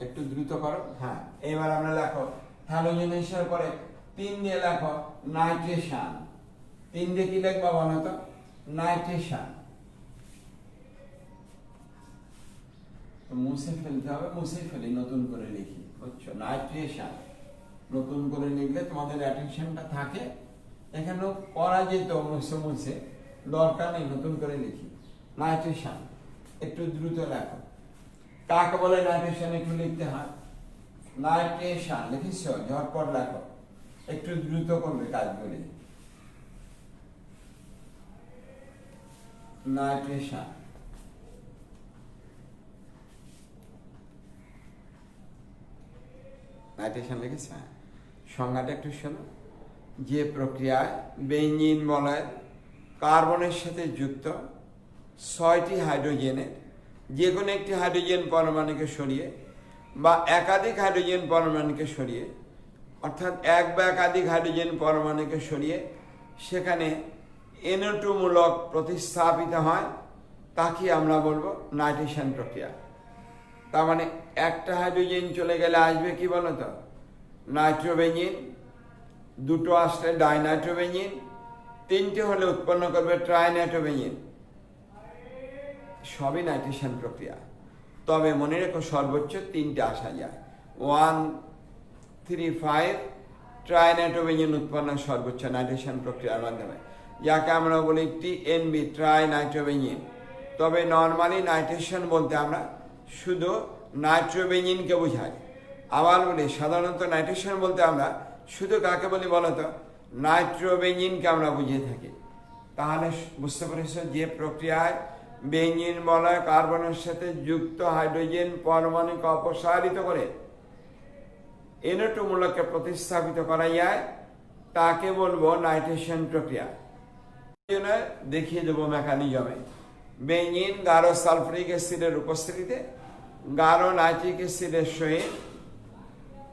Speaker 1: একটু দ্রুত করো। হ্যাঁ, এবার আমরা লেখো হ্যালোজেনেশনের পরে 3 দিয়ে লেখো নাইট্রেশন। 3 দিয়ে কি লিখবা বলো তো নাইট্রেশন। মুছে ফেলতে হবে, মুছে ফেলি, নতুন করে লিখি, বুঝছো? নাইট্রেশন নতুন করে লিখলে তোমাদের অ্যাটেনশনটা থাকে। এখানেও করা যেত মুছে মুছে, দরকার নেই, নতুন করে লিখি। নাইট্রেশন একটু দ্রুত লেখো। কাকে বলে নাইট্রেশন? একটু লিখতে হয়। নাইট্রেশন লিখিস, ঝটপট লেখো, একটু দ্রুত করবে কাজগুলি। নাইট্রেশন নাইট্রেশন লিখেছে। সংজ্ঞাটা একটু শোনো। যে প্রক্রিয়ায় বেঞ্জিন বলয়ের কার্বনের সাথে যুক্ত 6টি হাইড্রোজেনের যে কোনো একটি হাইড্রোজেন পরমাণুকে সরিয়ে বা একাধিক হাইড্রোজেন পরমাণুকে সরিয়ে, অর্থাৎ এক বা একাধিক হাইড্রোজেন পরমাণুকে সরিয়ে সেখানে NO2 মূলক প্রতিস্থাপিত হয়, তাকে আমরা বলবো নাইট্রেশন প্রক্রিয়া। তার মানে একটা হাইড্রোজেন চলে গেলে আসবে কি বলতো? নাইট্রোবেঞ্জিন, দুটো আসলে ডাইনাইট্রোবেঞ্জিন, তিনটে হলে উৎপন্ন করবে ট্রাইনাইট্রোবেঞ্জিন। সবই নাইট্রেশন প্রক্রিয়া। তবে মনে রেখো সর্বোচ্চ 3টে আসা যায়। 1, 3, 5 ট্রাইনাইট্রোবেঞ্জিন উৎপন্ন সর্বোচ্চ নাইট্রেশন প্রক্রিয়ার মাধ্যমে, যাকে আমরা বলি TNB, ট্রাইনাইট্রোবেঞ্জিন। তবে নর্মালি নাইট্রেশন বলতে আমরা শুধু নাইট্রোবেঞ্জিনকে বোঝাই। আবার বলি সাধারণত নাইট্রেশন বলতে আমরা শুধু কাকে বলি বলতো? নাইট্রোবেঞ্জিনকে আমরা বুঝিয়ে থাকি। তাহলে বুঝতে পেরেছ যে প্রক্রিয়ায় বেঞ্জিন বলয় কার্বনের সাথে যুক্ত হাইড্রোজেন পরমাণুকে অপসারিত করে NO2 মূলককে প্রতিস্থাপিত করা যায়, তাকে বলবো নাইট্রেশন প্রক্রিয়া। দেখিয়ে দেবো মেকানিজমে। বেঞ্জিন গাঢ় সালফারিক অ্যাসিডের উপস্থিতিতে গাঢ় নাইট্রিক অ্যাসিডের সহিত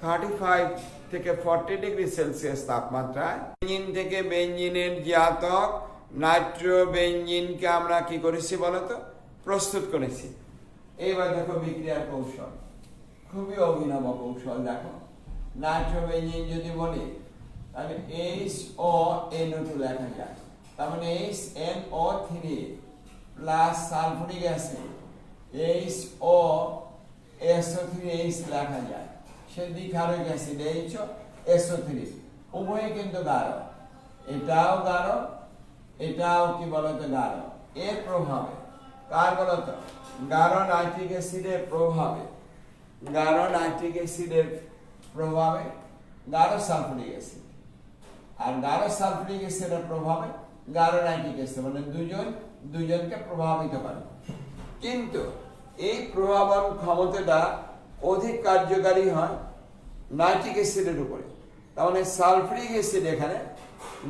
Speaker 1: 35 থেকে 40 ডিগ্রি সেলসিয়াস তাপমাত্রায় বেঞ্জিন থেকে বেঞ্জিনের জাতক নাইট্রোবেঞ্জিনকে আমরা কি করেছি বলতো? প্রস্তুত করেছি। এইবার দেখো বিক্রিয়ার কৌশল, খুবই অভিনব কৌশল। দেখো নাইট্রোবেঞ্জিন যদি বলি তাহলে HONO2 লেখা যায়। তার মানে HNO3 plus sulphuric acid HOSO3H লেখা যায়। সেদিকারিক অ্যাসিড HSO3 উভয় কিন্তু গাঢ়, এটাও গাঢ়, এটাও কি বলতো? গাঢ়। এর প্রভাবে কার বলতো? গাঢ় নাইট্রিক অ্যাসিডের প্রভাবে, গাঢ় নাইট্রিক অ্যাসিডের প্রভাবে গাঢ় সালফারিক অ্যাসিড, আর গাঢ় সালফারিক অ্যাসিডের প্রভাবে গাঢ় নাইট্রিক অ্যাসিড, মানে দুজনকে প্রভাবিত করে। কিন্তু এই প্রভাবন ক্ষমতাটা অধিক কার্যকারী হয় নাইট্রিক অ্যাসিডের উপরে। তার মানে সালফারিক অ্যাসিড এখানে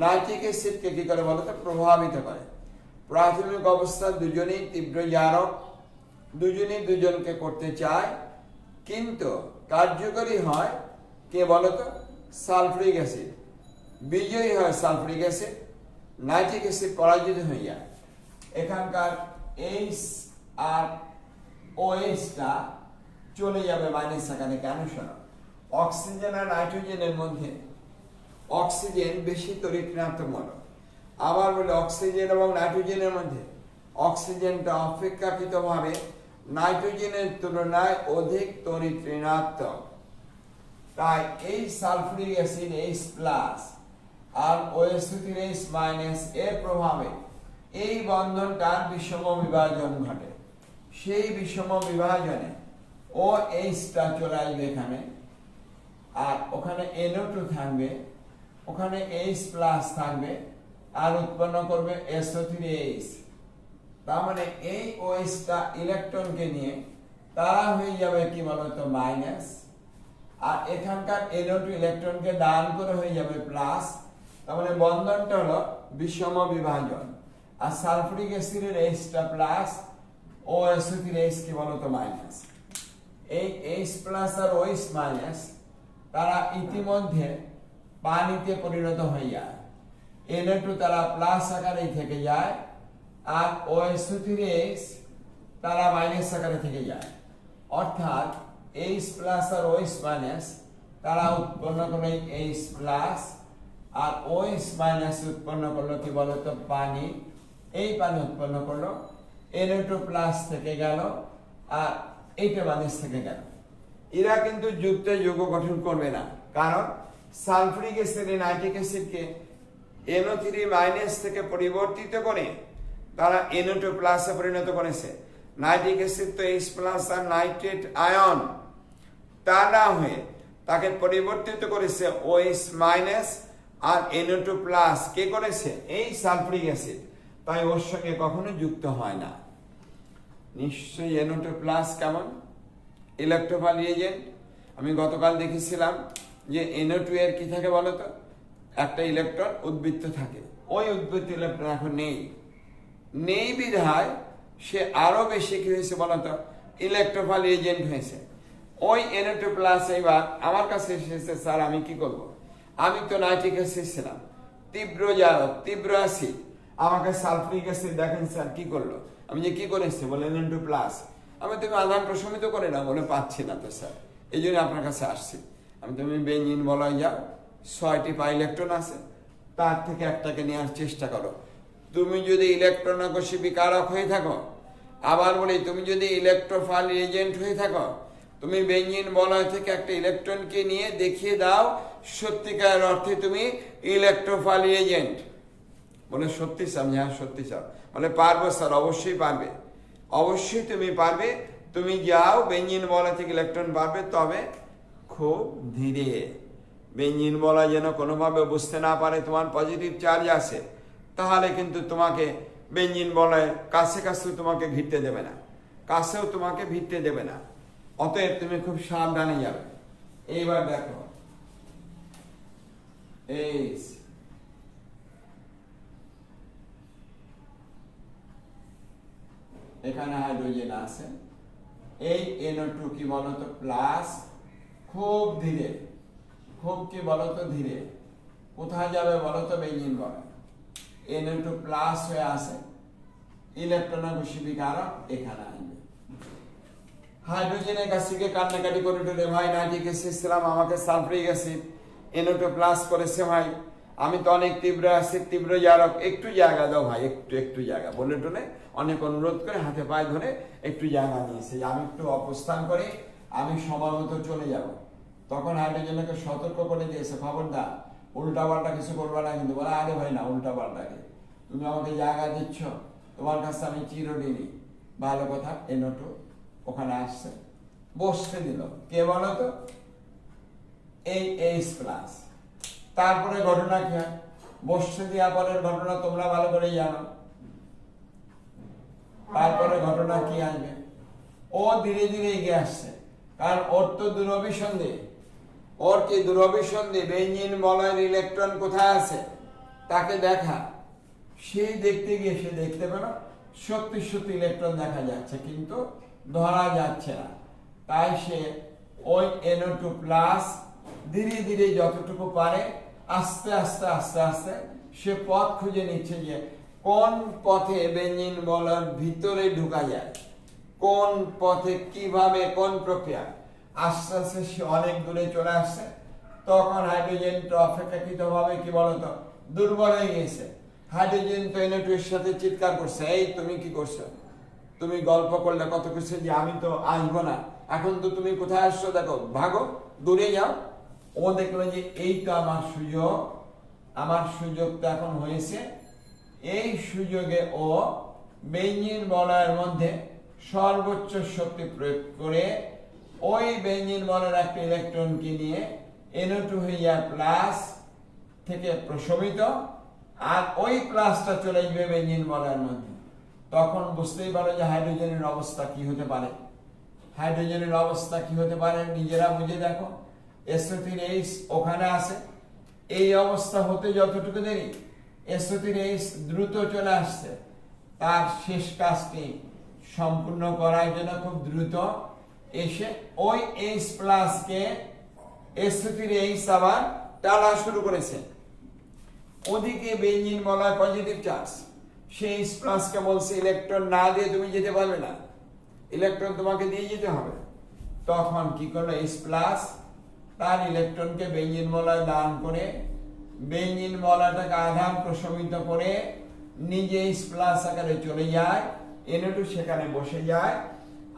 Speaker 1: নাইট্রিক অ্যাসিডকে কি করে বলতো? প্রভাবিত করে। প্রাথমিক অবস্থা দুজনেই তীব্র জারক, দুজনেই দুজনকে করতে চায়, কিন্তু কার্যকরী হয় কে বলতো? Sulphuric acid. বিজয়ী হয় সালফারিক অ্যাসিড, নাইট্রিক অ্যাসিড পরাজিত হয়ে যায়। এখানকার H আর OH-টা চলে যাবে মাইনাস আকারে। কেন? শোনো, অক্সিজেন আর নাইট্রোজেনের মধ্যে অক্সিজেন বেশি তড়িৎ ঋণাত্মক মূলক। আবার বলে অক্সিজেন এবং নাইট্রোজেনের মধ্যে অক্সিজেনটা অপেক্ষাকৃতভাবে নাইট্রোজেনের তুলনায় অধিক তড়িৎ ঋণাত্মক। তাই এই সালফারিক অ্যাসিড H+ আর OH3H- এর প্রভাবে এই বন্ধনটার বিষম বিভাজন ঘটে। সেই বিষম বিভাজনে OH-টা চলে আসবে এখানে, আর ওখানে NO2 থাকবে, ওখানে H+ থাকবে, আর উৎপন্ন করবে SO3H। তার মানে এই OH-টা ইলেকট্রনকে নিয়ে তারা হয়ে যাবে কি বলতো? মাইনাস, আর এখানকার NO2 ইলেকট্রনকে দান করে হয়ে যাবে প্লাস। তার মানে বন্ধনটা হলো বিষম বিভাজন। আর সালফারিক অ্যাসিডের H-টা প্লাস, OSO3H কি বলতো? মাইনাস। এই H+ আর OH- তারা ইতিমধ্যে পানিতে পরিণত হয়ে যায়। NO2 তারা প্লাস আকারে থেকে যায়, আর OSO3H তারা মাইনাস আকারে থেকে যায়। অর্থাৎ H+ আর OH- তারা উৎপন্ন করলো H+, আর OH- উৎপন্ন করলো কি বলতো? পানি। এই পানি উৎপন্ন করলো, NO2 প্লাস থেকে গেল, আর এইটা মাইনাস থেকে গেল। এরা কিন্তু যুক্ত যৌগ গঠন করবে না, কারণ সালফারিক অ্যাসিড নাইট্রিক অ্যাসিডকে NO3- থেকে পরিবর্তিত করে তারা NO2 প্লাসে পরিণত করেছে। নাইট্রিক অ্যাসিড তো H প্লাস আর নাইট্রেট আয়ন, তা না হয়ে তাকে পরিবর্তিত করেছে OH মাইনাস আর NO2 প্লাস কে করেছে? এই সালফুরিক অ্যাসিড। তাই ওর সঙ্গে কখনো যুক্ত হয় না। নিশ্চয়ই NO2 প্লাস কেমন ইলেকট্রোফাইল রিয়েজেন্ট। আমি গতকাল দেখেছিলাম যে NO2 এর কি থাকে বলতো, একটা ইলেকট্রন উদ্বৃত্ত থাকে। ওই উদ্বৃত্ত ইলেকট্রন এখন নেই বিধায় সে আরো বেশি কি হয়েছে বলতো, ইলেকট্রোফাইল রিয়েজেন্ট হয়েছে। ওই NO2 প্লাস এবার আমার কাছে এসেছে, স্যার আমি কি করব? আমি তো নাইট্রিক অ্যাসিড ছিলাম, তীব্র অ্যাসিড, আমাকে সালফুরিক অ্যাসিড দেখেন স্যার কি করলো। আমি যে কি করেছি বলে NO2 প্লাস। আমি তুমি আধান প্রশমিত করে না বলে পাচ্ছি না তো স্যার, এই জন্য আপনার কাছে আসছি। আমি তুমি বেঞ্জিন বলয় যাও, 6টি পাই ইলেকট্রন আছে, তার থেকে একটাকে নেওয়ার চেষ্টা করো। তুমি যদি ইলেকট্রন আকর্ষী কারক হয়ে থাকো, আবার বলি তুমি যদি ইলেকট্রোফাইল রিয়েজেন্ট হয়ে থাকো, তুমি বেঞ্জিন বলয় থেকে একটা ইলেকট্রনকে নিয়ে দেখিয়ে দাও সত্যিকার অর্থে তুমি ইলেকট্রোফাইল রিয়েজেন্ট। বলে সত্যি স্যার? হ্যাঁ সত্যি স্যার। বলে পারবো স্যার, অবশ্যই পারবে, অবশ্যই তুমি পারবে। তুমি যাও বেঞ্জিন বলয় থেকে ইলেকট্রন পারবে, তবে খুব ধীরে। বেঞ্জিন বলয় যেন কোনোভাবে বুঝতে না পারে তোমার পজিটিভ চার্জ আছে, তাহলে কিন্তু তোমাকে বেঞ্জিন বলয় কাছে তোমাকে ভিড়তে দেবে না, কাছেও তোমাকে ভিড়তে দেবে না। অতএব তুমি খুব সাবধানে যাবে। এইবার দেখো এখানে হাইড্রোজেন আছে, এই NO2 কি বলতো প্লাস, খুব ধীরে, খুব কি বলতো ধীরে কোথায় যাবে বলতো বেঞ্জিন বলয়। NO2 প্লাস হয়ে আসে, ইলেকট্রন আকর্ষী বিকারক এখানে আসবে। হাইড্রোজেনের কাছ থেকে কান্নাকাটি করে উঠলে, ভাই নাইট্রিক অ্যাসিড ছিলাম, আমাকে সালফুরিক অ্যাসিড NO2 প্লাস করেছে ভাই, আমি তো অনেক তীব্র অ্যাসিড, তীব্র জারক, একটু জায়গা দাও ভাই, একটু জায়গা বলে টলে অনেক অনুরোধ করে হাতে পায়ে ধরে একটু জায়গা নিয়েছে, আমি একটু অবস্থান করে আমি সময় মতো চলে যাব। তখন হাইড্রোজেনকে সতর্ক করে দিয়েছে, খবরদার উল্টা পাল্টা কিছু করবে না কিন্তু। বলে আরে ভাই না, উল্টা পাল্টা তুমি আমাকে জায়গা দিচ্ছ, তোমার কাছে আমি চিরঋণী। ভালো কথা। NO2 ওখানে আসছে, বসতে দিল কে বলতো, এই H প্লাস। তারপরে ঘটনা কি হয়, বসতে দেওয়া পরের ঘটনা তোমরা ভালো করে জানো। তারপরে ঘটনা কি আসবে, ও ধীরে ধীরে এগিয়ে আসছে, কারণ ওর তো দুরভিসন্ধি, ওর কি দুরভিসন্ধি, বেঞ্জিন বলয়ের ইলেকট্রন কোথায় আছে তাকে দেখা। সেই দেখতে গিয়ে সে দেখতে পেল সত্যি সত্যি ইলেকট্রন দেখা যাচ্ছে, কিন্তু ধরা যাচ্ছে না। তাই সে ওই NO2 প্লাস ধীরে ধীরে যতটুকু পারে আস্তে আস্তে আস্তে আস্তে সে পথ খুঁজে নিচ্ছে, যে কোন পথে বেঞ্জিন বলয়ের ভিতরে ঢুকা যায়, কোন পথে কিভাবে, কোন প্রক্রিয়া। আস্তে আস্তে সে অনেক দূরে চলে আসছে। তখন হাইড্রোজেনটা অপেক্ষাকৃতভাবে কি বলতো দুর্বল হয়ে গেছে। হাইড্রোজেন তো NO2 এর সাথে চিৎকার করছে, এই তুমি কি করছো, তুমি গল্প করলে কত কিছু, যে আমি তো আসবো না, এখন তো তুমি কোথায় আসছো, দেখো ভাগো, দূরে যাও। ও দেখলো যে এই তো আমার সুযোগ, আমার সুযোগ তো এখন হয়েছে। এই সুযোগে ও বেঞ্জিন বলয়ের মধ্যে সর্বোচ্চ শক্তি প্রয়োগ করে ওই বেঞ্জিন বলয়ের একটা ইলেকট্রনকে নিয়ে NO2 হয়ে যায় প্লাস থেকে প্রশমিত, আর ওই প্লাসটা চলে যাবে বেঞ্জিন বলয়ের মধ্যে। তখন বুঝতেই পারো যে হাইড্রোজেনের অবস্থা কি হতে পারে। হাইড্রোজেনের অবস্থা কি হতে পারে নিজেরা বুঝে দেখো। SO3H ওখানে আছে, এই অবস্থা হতে যতটুকু দেরি, SO3H দ্রুত চলে আসছে, তার শেষ কাজটি সম্পূর্ণ করার জন্য খুব দ্রুত এসে ওই H প্লাস কে SO3H আবার টানা শুরু করেছে। ওদিকে বেঞ্জিন বলয় পজিটিভ চার্জ, সেই H প্লাস কে বলছে ইলেকট্রন না দিয়ে তুমি যেতে পারবে না, ইলেকট্রন তোমাকে দিয়ে যেতে হবে। তখন কি করলো H প্লাস, তার ইলেকট্রনকে বেঞ্জিন বলয় দান করে বেঞ্জিন বলয়টাকে আধান প্রশমিত করে নিজে H প্লাস আকারে চলে যায়, NO2 সেখানে বসে যায়,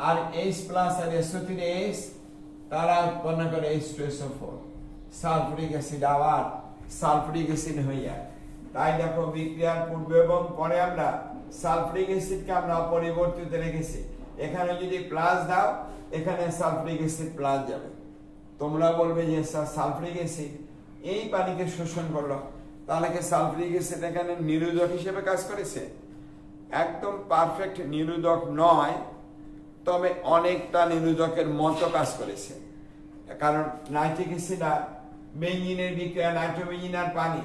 Speaker 1: আর H প্লাস আর SO3H তারা উৎপন্ন করে H2SO4, সালফুরিক অ্যাসিড আবার সালফুরিক অ্যাসিড হয়ে যায়। তাই দেখো বিক্রিয়ার পূর্বে এবং পরে আমরা সালফুরিক অ্যাসিডকে আমরা অপরিবর্তিত রেখেছি। এখানে যদি প্লাস দাও, এখানে সালফুরিক অ্যাসিড প্লাস যাবে। তোমরা বলবে যে স্যার সালফুরিক অ্যাসিড এই পানিকে শোষণ করলো, তাহলে কি সালফুরিক অ্যাসিড এখানে নিরোধক হিসেবে কাজ করেছে? একদম পারফেক্ট নিরোধক নয়, তবে অনেকটা নিরোধকের মতো কাজ করেছে। কারণ নাইট্রিক অ্যাসিড আর বেঞ্জিনের বিক্রিয়া, নাইট্রোবেঞ্জিন আর পানি,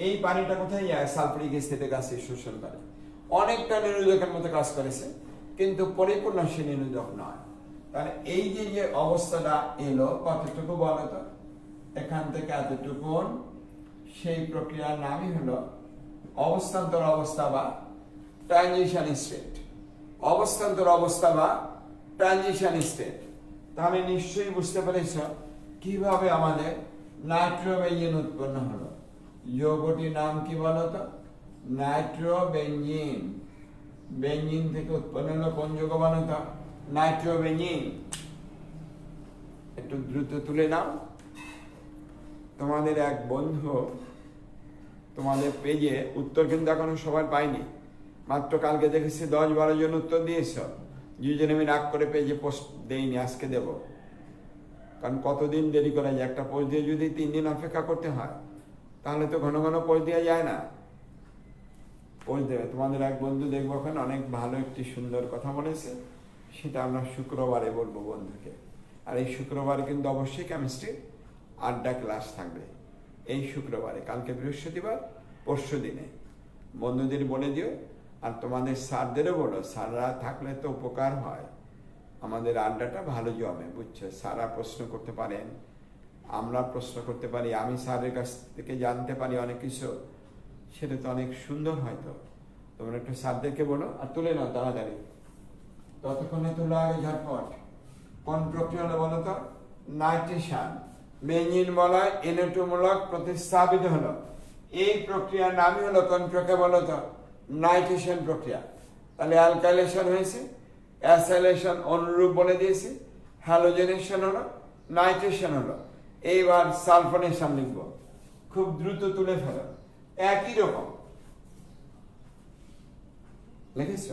Speaker 1: এই পানিটা কোথায় যায়? সালফুরিক অ্যাসিডের কাছে শোষণ করে। অনেকটা নিরোধকের মতো কাজ করেছে, কিন্তু পরিপূর্ণ সে নিরোধক নয়। তাহলে এই যে অবস্থাটা এলো, কতটুকু বলো তো? এখান থেকে এতটুকু, সেই প্রক্রিয়ার নামই হলো অবস্থান্তর অবস্থা বা ট্রানজিশন স্টেট। অবস্থান্তর অবস্থা বা ট্রানজিশন স্টেট। তাহলে নিশ্চয়ই বুঝতে পেরেছ কিভাবে আমাদের নাইট্রোবেঞ্জিন উৎপন্ন হলো। যৌগটির নাম কি বলতো? নাইট্রোবেঞ্জিন। বেঞ্জিন থেকে উৎপন্ন হলো কোন যৌগ বলতো? নাইট্রোবেঞ্জিন। একটু দ্রুত তুলে নাও। তোমাদের এক বন্ধু তোমাদের পেজে উত্তর কিন্তু এখনো সবাই পাইনি, মাত্র কালকে দেখেছি 10-12 জন উত্তর দিয়েছ। দুজন আমি রাগ করে পেজে পোস্ট দেইনি, আজকে দেব। কারণ কতদিন দেরি করা যায়? একটা পোস্ট দিয়ে যদি 3 দিন অপেক্ষা করতে হয়, তাহলে তো ঘন ঘন পোস্ট দেওয়া যায় না। পোস্ট দেবে। তোমাদের এক বন্ধু দেখবো ওখানে অনেক ভালো একটি সুন্দর কথা বলেছে, সেটা আমরা শুক্রবারে বলবো বন্ধুকে। আর এই শুক্রবারে কিন্তু অবশ্যই কেমিস্ট্রি আড্ডা ক্লাস থাকবে এই শুক্রবারে। কালকে বৃহস্পতিবার, পরশু দিনে বন্ধুদের বলে দিও। আর তোমাদের স্যারদেরও বলো, স্যাররা থাকলে তো উপকার হয়, আমাদের আড্ডাটা ভালো জমে, বুঝছো? স্যাররা প্রশ্ন করতে পারেন, আমরা প্রশ্ন করতে পারি, আমি স্যারের কাছ থেকে জানতে পারি অনেক কিছু, সেটা তো অনেক সুন্দর হয়। তো তোমরা একটু স্যারদেরকে বলো আর তুলে নাও তাড়াতাড়ি। ততক্ষণে তোলা আগে ঝটপট। কোন প্রক্রিয়া হলো বলো তো? নাইট্রেশন। বেঞ্জিন বলয় NO2 মূলক প্রতিস্থাপিত হলো। এই প্রক্রিয়ার নামই হলো কোন প্রক্রিয়া বলো তো? নাইট্রেশন প্রক্রিয়া। তাহলে অ্যালকাইলেশন হয়েছে, অ্যাসাইলেশন অনুরূপ বলে দিয়েছি, হ্যালোজেনেশন হলো, নাইট্রেশন হলো। এইবার সালফোনেশন লিখব, খুব দ্রুত তুলে ফেলো। একই রকম লিখেছ,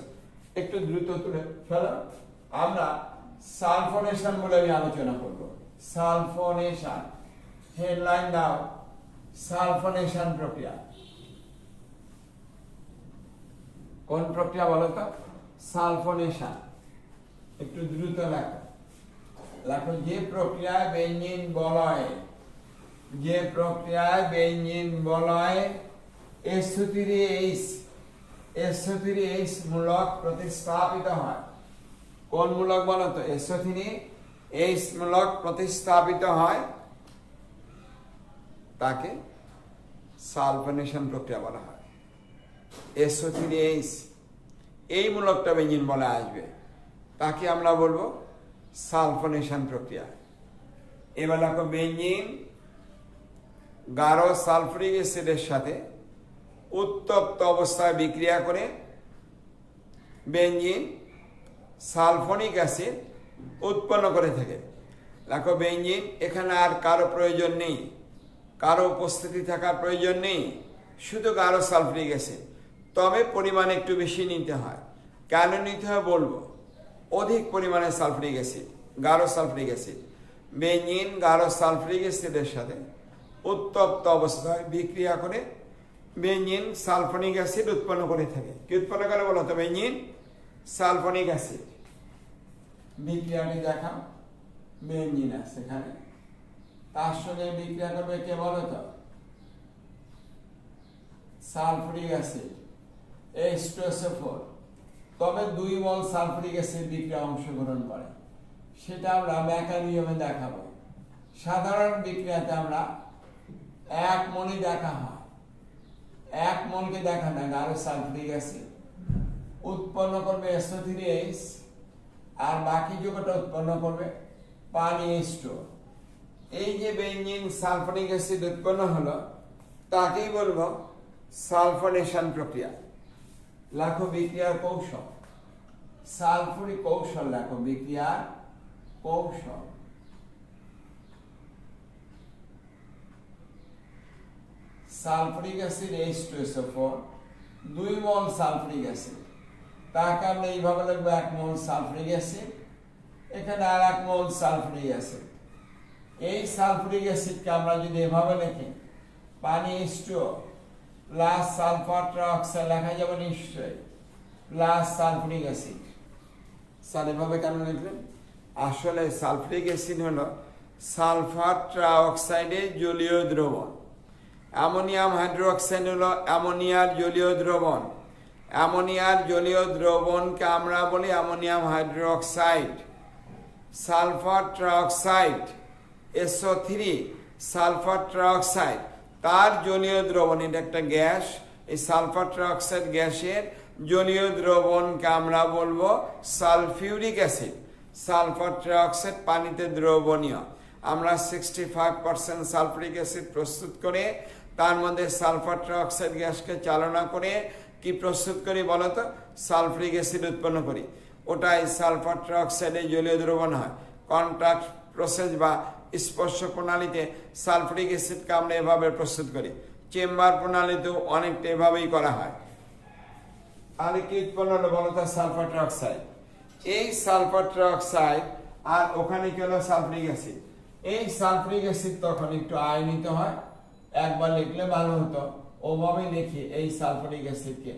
Speaker 1: একটু দ্রুত তুলে ফেলো। আমরা সালফোনেশন বলে আমি আলোচনা করব। সালফোনেশন, হেডলাইন দাও, সালফোনেশন প্রক্রিয়া। কোন প্রক্রিয়া বলো তো? সালফোনেশন। একটু দ্রুত লেখো। লেখো, যে প্রক্রিয়ায় বেঞ্জিন বলয়, যে প্রক্রিয়ায় বেঞ্জিন বলয় SO3H মূলক প্রতিস্থাপিত হয়। কোন মূলক বলো তো? SO3H মূলক প্রতিস্থাপিত হয়, তাকে সালফোনেশন প্রক্রিয়া বলা হয়। SO3H এই মূলকটা বেঞ্জিন বলে আসবে, তাকে আমরা বলবো সালফোনেশন প্রক্রিয়া। এবার দেখো, বেঞ্জিন গাঢ় সালফুরিক অ্যাসিডের সাথে উত্তপ্ত অবস্থায় বিক্রিয়া করে বেঞ্জিন সালফোনিক অ্যাসিড উৎপন্ন করে থাকে। দেখো, বেঞ্জিন এখানে আর কারো প্রয়োজন নেই, কারো উপস্থিতি থাকার প্রয়োজন নেই, শুধু গাঢ় সালফুরিক অ্যাসিড। তবে পরিমাণ একটু বেশি নিতে হয়। কেন নিতে হয় বলবো। অধিক পরিমাণে সালফুরিক অ্যাসিড, গাঢ় সালফুরিক অ্যাসিড, বেঞ্জিন গাঢ় সালফুরিক অ্যাসিডের সাথে উত্তপ্ত অবস্থায় বিক্রিয়া করে বেঞ্জিন সালফোনিক অ্যাসিড উৎপন্ন করে থাকে। কি উৎপন্ন করে বলো তো? Benzene sulphonic acid. বিক্রিয়াটি দেখাও। বেঞ্জিন আছে এখানে, তার সঙ্গে বিক্রিয়া করবে কে বলো তো? Sulphuric acid H2SO4। তবে 2 মোল সালফুরিক অ্যাসিড বিক্রিয়া অংশগ্রহণ করে, সেটা আমরা মেকানিজমে দেখাবো। সাধারণ বিক্রিয়াতে আমরা 1 মোলই দেখা হয়। 1 মোলকে দেখা না, গাঢ় সালফুরিক অ্যাসিড উৎপন্ন করবে SO3H, আর বাকি যৌগটা উৎপন্ন করবে পানি H2। এই যে বেঞ্জিন সালফোনিক অ্যাসিড উৎপন্ন হলো, তাকেই বলবো সালফোনেশন প্রক্রিয়া। লেখো বিক্রিয়ার কৌশল, সালফুরিক কৌশল লেখো, বিক্রিয়ার কৌশল। সালফুরিক অ্যাসিড H2SO4, 2 মোল সালফুরিক অ্যাসিড
Speaker 2: তার কারণে এইভাবে লিখবো 1 মোল সালফিউরিক অ্যাসিড, এখানে আর 1 মোল সালফিউরিক অ্যাসিড। এই সালফিউরিক অ্যাসিডকে আমরা যদি এভাবে লিখি পানি H2O প্লাস সালফার ট্রাইঅক্সাইড লেখা যাবে নিশ্চয়ই প্লাস সালফিউরিক অ্যাসিড।
Speaker 1: স্যার এভাবে কেন লিখলেন? আসলে সালফিউরিক অ্যাসিড হলো সালফার ট্রাইঅক্সাইডের জলীয় দ্রবণ, অ্যামোনিয়াম হাইড্রোক্সাইড হলো অ্যামোনিয়ার জলীয় দ্রবণ। অ্যামোনিয়ার জলীয় দ্রবণকে আমরা বলি ammonium hydroxide. Sulphur trioxide SO3 sulphur trioxide তার জলীয় দ্রবণ, এটা একটা গ্যাস। এই সালফার ট্রাইঅক্সাইড গ্যাসের জলীয় দ্রবণকে আমরা বলবো সালফিউরিক অ্যাসিড। সালফার ট্রাইঅক্সাইড পানিতে দ্রবণীয়। আমরা 65% সালফিউরিক অ্যাসিড প্রস্তুত করে তার মধ্যে সালফার ট্রাইঅক্সাইড গ্যাসকে চালনা করে কি প্রস্তুত করি বলতো? সালফিউরিক অ্যাসিড উৎপন্ন করি। ওটাই সালফার ট্রাইঅক্সাইডের জলীয় দ্রবণ হয়। কন্ট্যাক্ট প্রসেস বা স্পর্শ প্রণালীতে সালফিউরিক অ্যাসিডকে আমরা এভাবে প্রস্তুত করি। চেম্বার প্রণালীতেও অনেকটা এভাবেই করা হয়। আর কি উৎপন্ন হলো বলতো? Sulphur trioxide. এই সালফার ট্রাইঅক্সাইড আর ওখানে কি হলো? Sulphuric acid.
Speaker 2: এই সালফিউরিক অ্যাসিড তখন একটু আয়নিত হয়, একবার লিখলে ভালো হতো, ওভাবে লিখি এই সালফিউরিক অ্যাসিডকে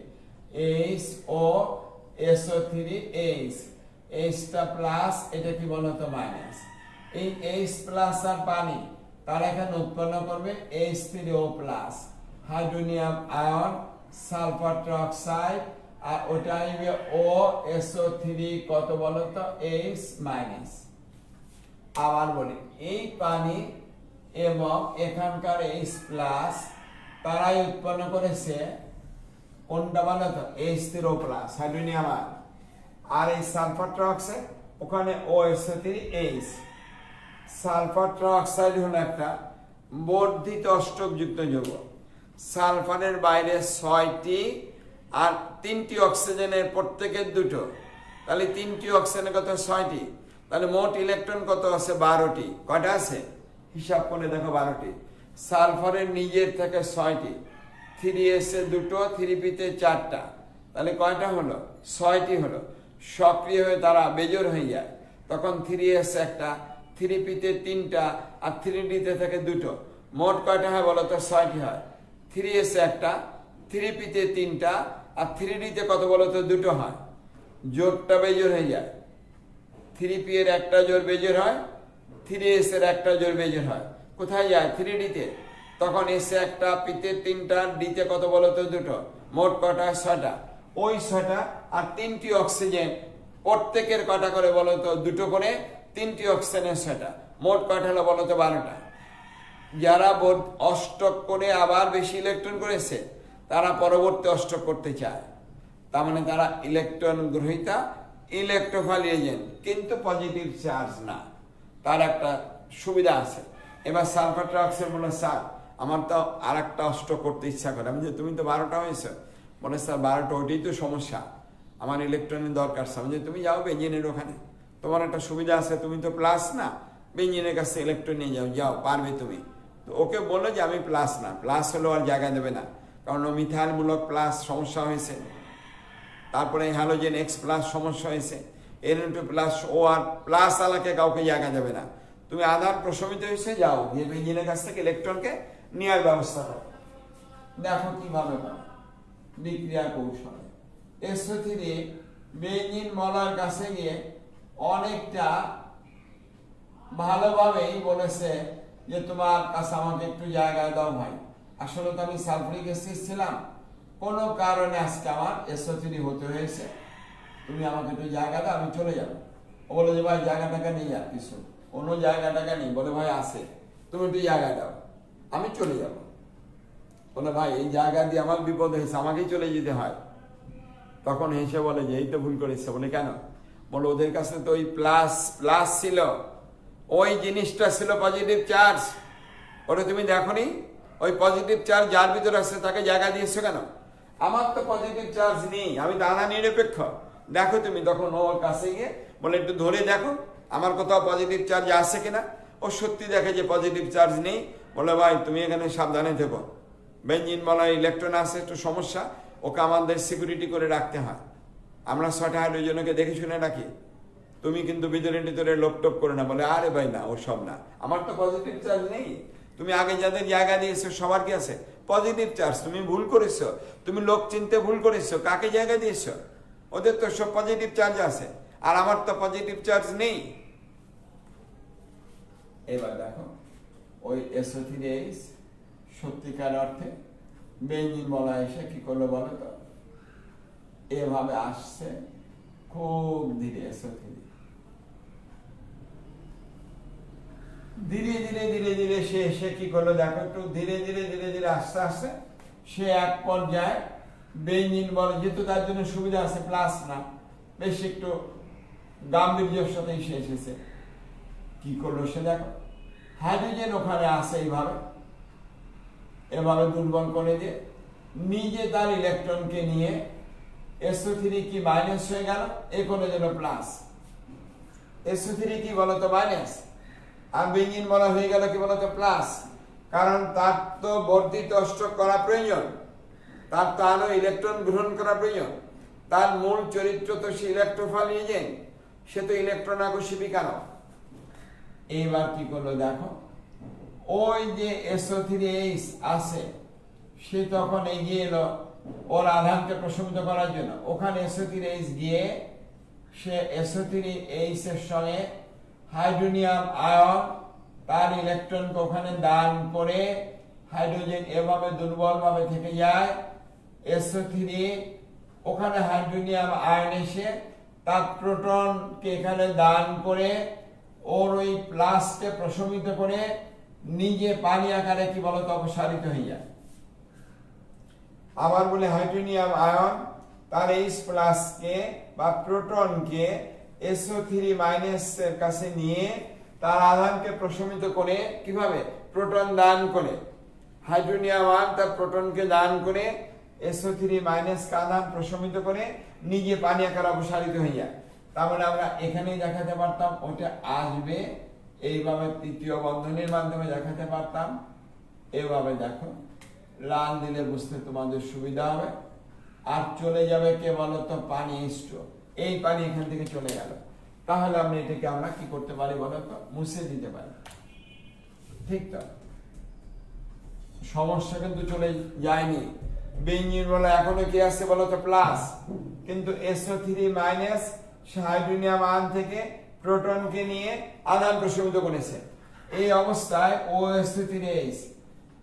Speaker 2: HOSO3H, Hটা প্লাস, এটা কি বলতো? মাইনাস। এই H প্লাস আর পানি তারা এখানে উৎপন্ন করবে H3O plus, hydronium ion, sulphur trioxide, আর ওটা আসবে OSO3 কত বলতো? H minus. আবার বলি, এই পানি এবং এখানকার H প্লাস তারাই উৎপন্ন করেছে কোনটা বলতো? H3O plus, hydronium ion. আর এই সালফার ট্রাইঅক্সাইড ওখানে OSO3H।
Speaker 1: সালফার ট্রাইঅক্সাইড হলো একটা বর্ধিত অষ্টকযুক্ত যৌগ। সালফারের বাইরে 6টি আর 3টি অক্সিজেনের প্রত্যেকের 2টো, তাহলে 3টি অক্সিজেনের কত? 6টি। তাহলে মোট ইলেকট্রন কত আছে? 12টি। কয়টা আছে? হিসাব করে দেখো 12টি। সালফারের নিজের থেকে 6টি, 3s এ 2টো, 3p-তে 4টা, তাহলে কয়টা হলো? 6টি হলো। সক্রিয় হয়ে তারা বেজোর হয়ে যায়, তখন 3s একটা, 3p-তে 3টা আর 3d-তে থাকে 2টো। মোট কয়টা হয় বলো তো? 6টি হয়। 3s একটা, 3p-তে 3টা আর 3d-তে কত বলো তো? 2টো হয়। জোরটা বেজোর হয়ে যায়। 3p এর একটা জোর বেজোর হয়, 3s এর একটা জোর বেজোর হয়। কোথায় যায়? 3d-তে। তখন s একটা, p-তে 3টা, d-তে কত বলো তো? 2টো। মোট কটা? 6টা। ওই 6টা আর 3টি অক্সিজেন প্রত্যেকের কটা করে বলো তো? 2টো করে। 3টি অক্সিজেনের 6টা, মোট কটা হলো বলো তো? 12টা। যারা অষ্টক করে আবার বেশি ইলেকট্রন করেছে তারা পরবর্তী অষ্টক করতে চায়, তার মানে তারা ইলেকট্রন গ্রহীতা, ইলেকট্রোফাইল এজেন্ট, কিন্তু পজিটিভ চার্জ না। তার একটা সুবিধা আছে। এবার সালফার ট্রাইঅক্সাইড বলে, স্যার আমার তো আর একটা অষ্টক করতে ইচ্ছা করে। আমি যে, তুমি তো 12টা হয়েছে। বলে, স্যার 12টা, ওইটাই তো সমস্যা, আমার ইলেকট্রনের দরকার। যে তুমি যাও বেঞ্জিনের ওখানে, তোমার একটা সুবিধা আছে, তুমি তো প্লাস না, বেঞ্জিনের কাছে ইলেকট্রন নিয়ে যাও, যাও পারবে তুমি। তো ওকে বললো যে আমি প্লাস না, প্লাস হলেও আর জায়গা দেবে না, কারণ ও মিথাইলমূলক প্লাস সমস্যা হয়েছে, তারপরে হ্যালোজেন X প্লাস সমস্যা হয়েছে, N2 প্লাস ও আর প্লাস আলাকে কাউকে জায়গা দেবে না। তুমি আধার প্রশমিত হয়েছে, যাও গিয়ে বেঞ্জিনের কাছ থেকে ইলেকট্রনকে নেওয়ার ব্যবস্থা করো।
Speaker 2: দেখো কিভাবে করে বিক্রিয়া কৌশলে। SO3 বেঞ্জিন মলার কাছে গিয়ে অনেকটা ভালোভাবেই বলেছে যে তোমার কাছে আমাকে একটু জায়গা দাও ভাই। আসলে তো আমি সালফিউরিক অ্যাসিড ছিলাম, কোনো কারণে আজকে আমার SO3 হতে হয়েছে, তুমি আমাকে একটু জায়গা দাও, আমি চলে যাবো। ও বলে যে ভাই জায়গাটাকে নেই, আর কিছু কোনো জায়গাটাকে নেই। বলে ভাই আছে, তুমি একটু জায়গা দাও, আমি চলে যাব। বলে ভাই এই জায়গা দিয়ে আমার বিপদ হয়েছে, আমাকেই চলে যেতে হয়। তখন হেসে বলে যে এই তো ভুল করেছে। বলে কেন? বলে ওদের কাছে তো ওই প্লাস প্লাস ছিল, ওই জিনিসটা ছিল পজিটিভ চার্জ। ওটা তুমি দেখোনি? ওই পজিটিভ চার্জ যার ভিতরে আছে তাকে জায়গা দিয়েছো কেন? আমার তো পজিটিভ চার্জ নেই, আমি দানা নিরপেক্ষ, দেখো তুমি। তখন ওর কাছে গিয়ে বলে একটু ধরে দেখো আমার কোথাও পজিটিভ চার্জ আছে কিনা। ও সত্যি দেখে যে পজিটিভ চার্জ নেই। বলে ভাই তুমি এখানে সাবধানে থেকো, বেঞ্জিন বলা ইলেকট্রন আছে, একটু সমস্যা, ওকে আমাদের সিকিউরিটি করে রাখতে হয়।
Speaker 1: আমরা 6টা হাইড্রোজেনকে দেখে শুনে রাখি। তুমি কিন্তু ভিতরে লোপটোপ করে না, বলে আরে ভাই না ও সব না, আমার তো পজিটিভ চার্জ নেই। তুমি আগে যাদের জায়গা দিয়েছো সবার কি আছে পজিটিভ চার্জ। তুমি ভুল করেছো, তুমি লোক চিনতে ভুল করেছো, কাকে জায়গা দিয়েছো? ওদের তো সব পজিটিভ চার্জ আছে, আর আমার তো পজিটিভ চার্জ নেই।
Speaker 2: এবার দেখো ওই SO3H সত্যিকার অর্থে বেঞ্জিন বলা এসে কি করলো বলো তো, এভাবে আসছে খুব ধীরে। SO3 ধীরে ধীরে ধীরে ধীরে সে এসে কি করলো দেখো, একটু ধীরে ধীরে ধীরে ধীরে আস্তে আস্তে সে এক পর্যায়ে বেঞ্জিন বলে, যেহেতু তার জন্য সুবিধা আছে প্লাস না, বেশ একটু গাম্ভীর্যের সাথে সে এসেছে। কি করলো সে দেখো, হাইড্রোজেন ওখানে আসে এইভাবে, এভাবে দুর্বল করে দিয়ে নিজে তার ইলেকট্রনকে নিয়ে SO3 কি মাইনাস হয়ে গেল, এ করে দিল প্লাস। SO3 কি বলতো মাইনাস, আর বেঞ্জিন বলা হয়ে গেল কি বলতো প্লাস। কারণ তার তো বর্ধিত অষ্টক করা প্রয়োজন, তার তো আরো ইলেকট্রন গ্রহণ করা প্রয়োজন। তার মূল চরিত্র তো সে ইলেকট্রোফাইল এজেন্ট, সে তো ইলেকট্রন আকর্ষী বিকারক। এইবার কি করলো দেখো, ওই যে SO3H আছে সে তখন এগিয়ে এলো ওর আধানকে প্রশমিত করার জন্য। ওখানে SO3H গিয়ে সে SO3H এর সঙ্গে হাইড্রোনিয়াম আয়ন তার ইলেকট্রনকে ওখানে দান করে হাইড্রোজেন এভাবে দুর্বল ভাবে থেকে যায়। SO3 ওখানে হাইড্রোনিয়াম আয়ন এসে তার প্রোটনকে এখানে দান করে ওর ওই প্লাসকে প্রশমিত করে নিজে পানি আকারে কি বলতো অপসারিত হয়ে যায়। আবার বলে হাইড্রোনিয়াম আয়ন তার H প্লাসকে বা প্রোটনকে SO3 মাইনাস এর কাছে নিয়ে তার আধানকে প্রশমিত করে কিভাবে প্রোটন দান করে, হাইড্রোনিয়াম আয়ন তার প্রোটনকে দান করে SO3 মাইনাস কে আধান প্রশমিত করে নিজে পানি আকারে অপসারিত হয়ে যায়। তার মানে আমরা এখানেই দেখাতে পারতাম ওটা আসবে এইভাবে তৃতীয় বন্ধনীর মাধ্যমে দেখাতে পারতাম। এভাবে দেখো লাল দিলে বুঝতে তোমাদের সুবিধা হবে। আর চলে যাবে কে বলতো পানি স্টো, এই পানি এখান থেকে চলে গেল, তাহলে আমরা এটাকে আমরা কি করতে পারি বলতো মুছে দিতে পারি। ঠিক তো, সমস্যা কিন্তু চলে যায়নি। বেঞ্জিন বলে এখনো কি আছে বলতো প্লাস, কিন্তু SO3 মাইনাস হাইড্রোনিয়াম আয়ন থেকে প্রোটনকে নিয়ে আধান প্রশমিত করেছে। এই অবস্থায় OSO3H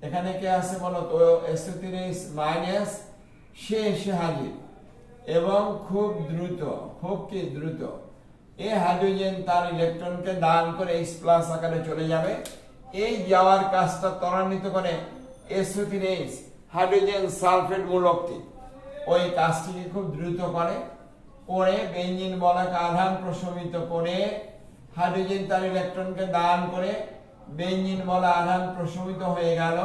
Speaker 2: এখানে কে আছে বলতো SO3H মাইনাস সে এসে হাজির এবং খুব দ্রুত, খুব কি দ্রুত এই হাইড্রোজেন তার ইলেকট্রনকে দান করে H প্লাস আকারে চলে যাবে। এই যাওয়ার কাজটা ত্বরান্বিত করে SO3H হাইড্রোজেন সালফেট মূলকটি, ওই কাজটিকে খুব দ্রুত করে বেঞ্জিন বলক আধান প্রশমিত করে হাইড্রোজেন তার ইলেকট্রনকে দান করে বেঞ্জিন বলা আধান প্রশমিত হয়ে গেল।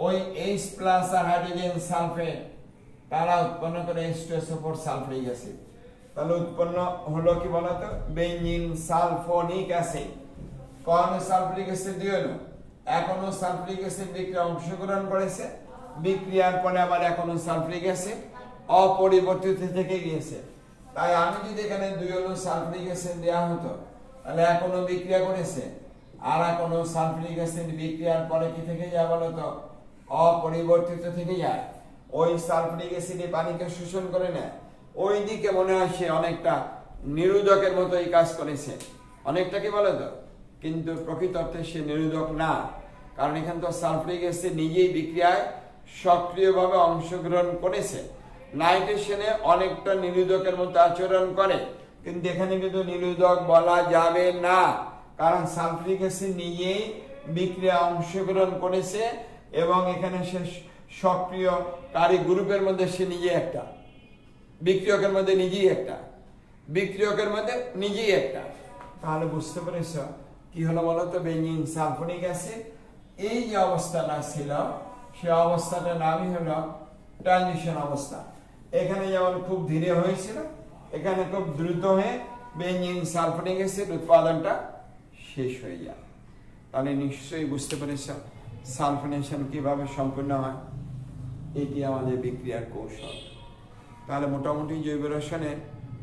Speaker 2: ওই H প্লাস আর হাইড্রোজেন সালফেট তারা উৎপন্ন করে H2SO4 সালফিক অ্যাসিড। তাহলে উৎপন্ন হলো কি বলতো বেঞ্জিন সালফোনিক অ্যাসিড। কোন সালফিক অ্যাসিড দিয়ে হলো, এখনো সালফিক অ্যাসিড বিক্রিয়া অংশগ্রহণ করেছে, বিক্রিয়ার পরে আবার এখনো সালফিক অ্যাসিড অপরিবর্তিত থেকে গিয়েছে। তাই আমি যদি এখানে 2 অণু সালফিক অ্যাসিড দেওয়া হতো তাহলে এখনো বিক্রিয়া করেছে, আর এখনো সালফিক অ্যাসিড বিক্রিয়ার পরে কি থেকে যায় বলতো অপরিবর্তিত থেকে যায়। ওই সালফিক অ্যাসিড পানিকে শোষণ করে নেয়, ওই দিকে মনে হয় সে অনেকটা নিরোধকের মতো এই কাজ করেছে, অনেকটা কি বলতো, কিন্তু প্রকৃত অর্থে সে নিরোধক না। কারণ এখানে তো সালফিক অ্যাসিড নিজেই বিক্রিয়ায় সক্রিয়ভাবে অংশগ্রহণ করেছে। নাইট্রেশনে অনেকটা নিরোধকের মতো আচরণ করে, কিন্তু এখানে কিন্তু নিরোধক বলা যাবে না, কারণ সালফিক অ্যাসিড নিজেই বিক্রিয়া অংশগ্রহণ করেছে এবং এখানে সে সক্রিয়কারী গ্রুপের মধ্যে সে নিজে একটা, বিক্রিয়কের মধ্যে নিজেই একটা, বিক্রিয়কের মধ্যে নিজেই একটা। তাহলে বুঝতে পেরেছ কি হলো বলতো বেঞ্জিন সালফোনিক অ্যাসিড। এই যে অবস্থাটা ছিল সে অবস্থাটার নামই হলো ট্রানজিশন অবস্থা। এখানে যেমন খুব ধীরে হয়েছিল, এখানে খুব দ্রুত হয়ে বেঞ্জিন সালফোনিক অ্যাসিড উৎপাদনটা শেষ হয়ে যায়। তাহলে নিশ্চয়ই বুঝতে পেরেছ সালফোনেশন কিভাবে সম্পূর্ণ হয়, এটি আমাদের বিক্রিয়ার কৌশল।
Speaker 1: তাহলে মোটামুটি জৈব রসায়নের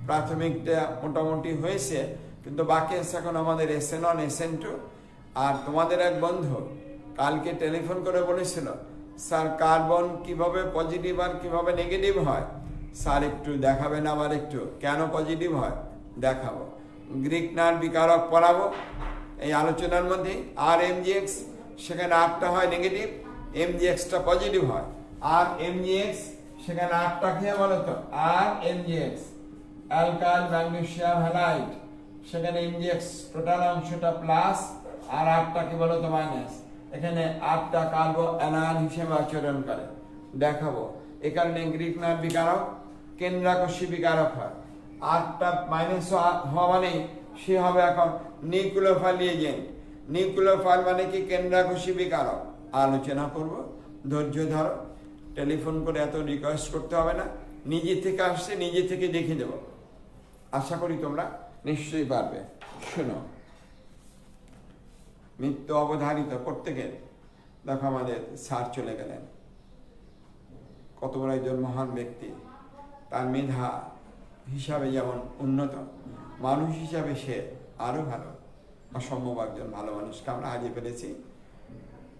Speaker 1: প্রাথমিকটা মোটামুটি হয়েছে, কিন্তু বাকি আছে এখন আমাদের SN1 SN2। আর তোমাদের এক বন্ধু কালকে টেলিফোন করে বলেছিল, স্যার কার্বন কিভাবে পজিটিভ আর কিভাবে নেগেটিভ হয় স্যার একটু দেখাবেন, আবার একটু কেন পজিটিভ হয় দেখাবো। গ্রিক নার বিকারক পড়াবো এই আলোচনার মধ্যে। আর MgX সেখানে আটটা হয় নেগেটিভ, MgXটা পজিটিভ হয়। আর MgX সেখানে আটটা খেয়ে বলো তো, আর MgX অ্যালকাইল ম্যাগনেসিয়াম হ্যালাইড, সেখানে MgX টোটাল অংশটা প্লাস আর আটটা কি বলো তো মাইনাস। এখানে আটটা কার্বো অ্যানায়ন হিসেবে আচরণ করে দেখাবো। এ কারণে গ্রিক নার বিকারক কেন্দ্রাকর্ষী বিকারক হয়। আটটা মাইনাস হওয়া মানে সে হবে এখন নিউক্লিওফাইল এজেন্ট। নিউক্লিওফাইল মানে কি কেন্দ্রাকর্ষী বিকারক। আলোচনা করব, ধৈর্য ধরো, টেলিফোন করে এত রিকোয়েস্ট করতে হবে না, নিজে থেকে আসছে নিজে থেকে দেখে দেব। আশা করি তোমরা নিশ্চয়ই পারবে। শোনো, মৃত্যু অবধারিত প্রত্যেকের। দেখো আমাদের স্যার চলে গেলেন, কত বড় একজন মহান ব্যক্তি। তার মেধা হিসাবে যেমন উন্নত, মানুষ হিসাবে সে আরো ভালো। অসম্ভব একজন ভালো মানুষকে আমরা হারিয়ে ফেলেছি।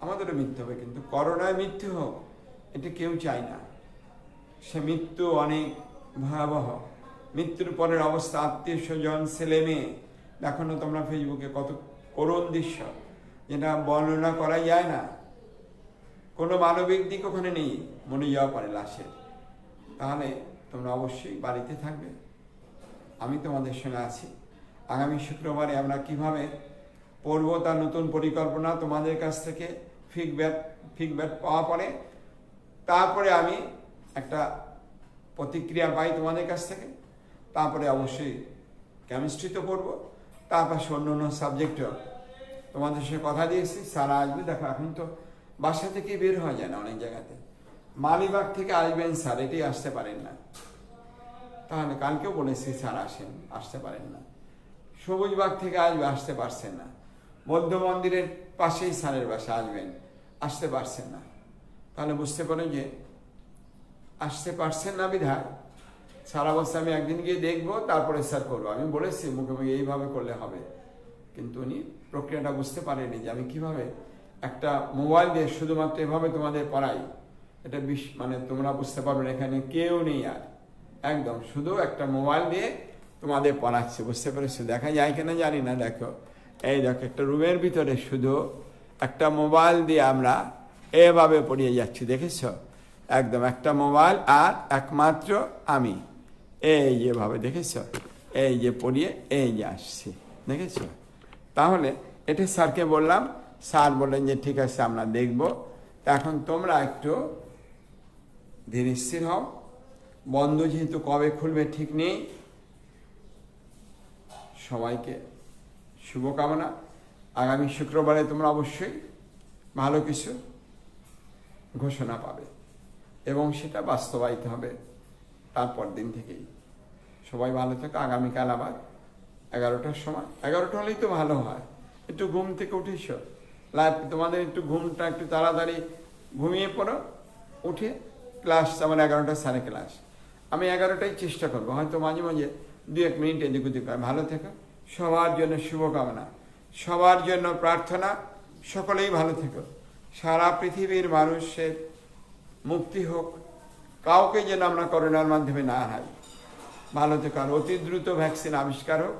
Speaker 1: আমাদেরও মৃত্যু হবে, কিন্তু করোনায় মৃত্যু হোক এটা কেউ চায় না। সে মৃত্যু অনেক ভয়াবহ। মৃত্যুর পরের অবস্থা, আত্মীয় স্বজন, ছেলে মেয়ে, দেখো না তোমরা ফেসবুকে কত করুণ দৃশ্য, যেটা বর্ণনা করা যায় না। কোনো মানবিক দিক ওখানে নেই, মনে যাওয়া পারে লাশের। তাহলে তোমরা অবশ্যই বাড়িতে থাকবে, আমি তোমাদের সঙ্গে আছি। আগামী শুক্রবারে আমরা কিভাবে পড়ব তার নতুন পরিকল্পনা তোমাদের কাছ থেকে ফিডব্যাক পাওয়া পরে, তারপরে আমি একটা প্রতিক্রিয়া পাই তোমাদের কাছ থেকে। তারপরে অবশ্যই কেমিস্ট্রি তো পড়বো, তারপর অন্য অন্য সাবজেক্টও তোমাদের সঙ্গে কথা দিয়েছি। সারা আসবে, দেখো এখন তো বাসা থেকে বের হওয়া যায় না অনেক জায়গাতে। মালিবাগ থেকে আসবেন স্যার, এটি আসতে পারেন না। তাহলে কালকেও বলেছি স্যার আসতে পারেন না। সবুজবাগ থেকে আসতে পারছেন না। বৌদ্ধ মন্দিরের পাশেই স্যারের বাসা, আসতে পারছেন না। তাহলে বুঝতে পারেন যে আসতে পারছেন না বিধায় সারা বছর আমি একদিন গিয়ে দেখবো, তারপরে স্যার করবো। আমি বলেছি মুখে মুখে এইভাবে করলে হবে, কিন্তু উনি প্রক্রিয়াটা বুঝতে পারেনি যে আমি কিভাবে একটা মোবাইল দিয়ে শুধুমাত্র এভাবে তোমাদের পড়াই। এটা মানে তোমরা বুঝতে পারবে না, এখানে কেউ নেই আর, একদম শুধু একটা মোবাইল দিয়ে তোমাদের পড়াচ্ছে। বুঝতে পেরেছো? দেখা যায় কিনা জানি না। দেখো, এই দেখো একটা রুমের ভিতরে শুধু একটা মোবাইল দিয়ে আমরা এভাবে পড়িয়ে যাচ্ছি, দেখেছ? একদম একটা মোবাইল আর একমাত্র আমি, এই যেভাবে দেখেছ, এই যে পড়িয়ে এই যে আসছি, দেখেছ? তাহলে এটা স্যারকে বললাম, স্যার বললেন যে ঠিক আছে আমরা দেখব। এখন তোমরা একটু ধীর স্থির হও। বন্ধ যেহেতু কবে খুলবে ঠিক নেই। সবাইকে শুভকামনা। আগামী শুক্রবারে তোমরা অবশ্যই ভালো কিছু ঘোষণা পাবে এবং সেটা বাস্তবায়িত হবে তারপর দিন থেকেই। সবাই ভালো থেকো। আগামীকাল আবার 11টার সময়, 11টা হলেই তো ভালো হয়। একটু ঘুম থেকে উঠেছ, লাইভ তোমাদের একটু ঘুমটা একটু তাড়াতাড়ি ঘুমিয়ে পড়ো, উঠে ক্লাস আমার 11টার সাড়ে ক্লাস। আমি 11টায় চেষ্টা করবো, হয়তো মাঝে মাঝে 2-1 মিনিট এদিক ওদিক হয়। ভালো থেকো। সবার জন্য শুভকামনা, সবার জন্য প্রার্থনা, সকলেই ভালো থেকো। সারা পৃথিবীর মানুষের মুক্তি হোক, কাউকে যেন আমরা করোনার মাধ্যমে না হারাই। ভালো থেকো। আর অতি দ্রুত ভ্যাকসিন আবিষ্কার হোক।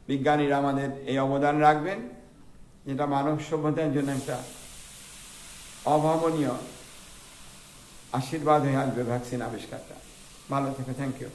Speaker 1: বিজ্ঞানীরা আমাদের এই অবদান রাখবেন, যেটা মানব সভ্যতার জন্য একটা অভাবনীয় আশীর্বাদ হয়ে আসবে ভ্যাকসিন আবিষ্কারটা। ভালো থেকো। Thank you.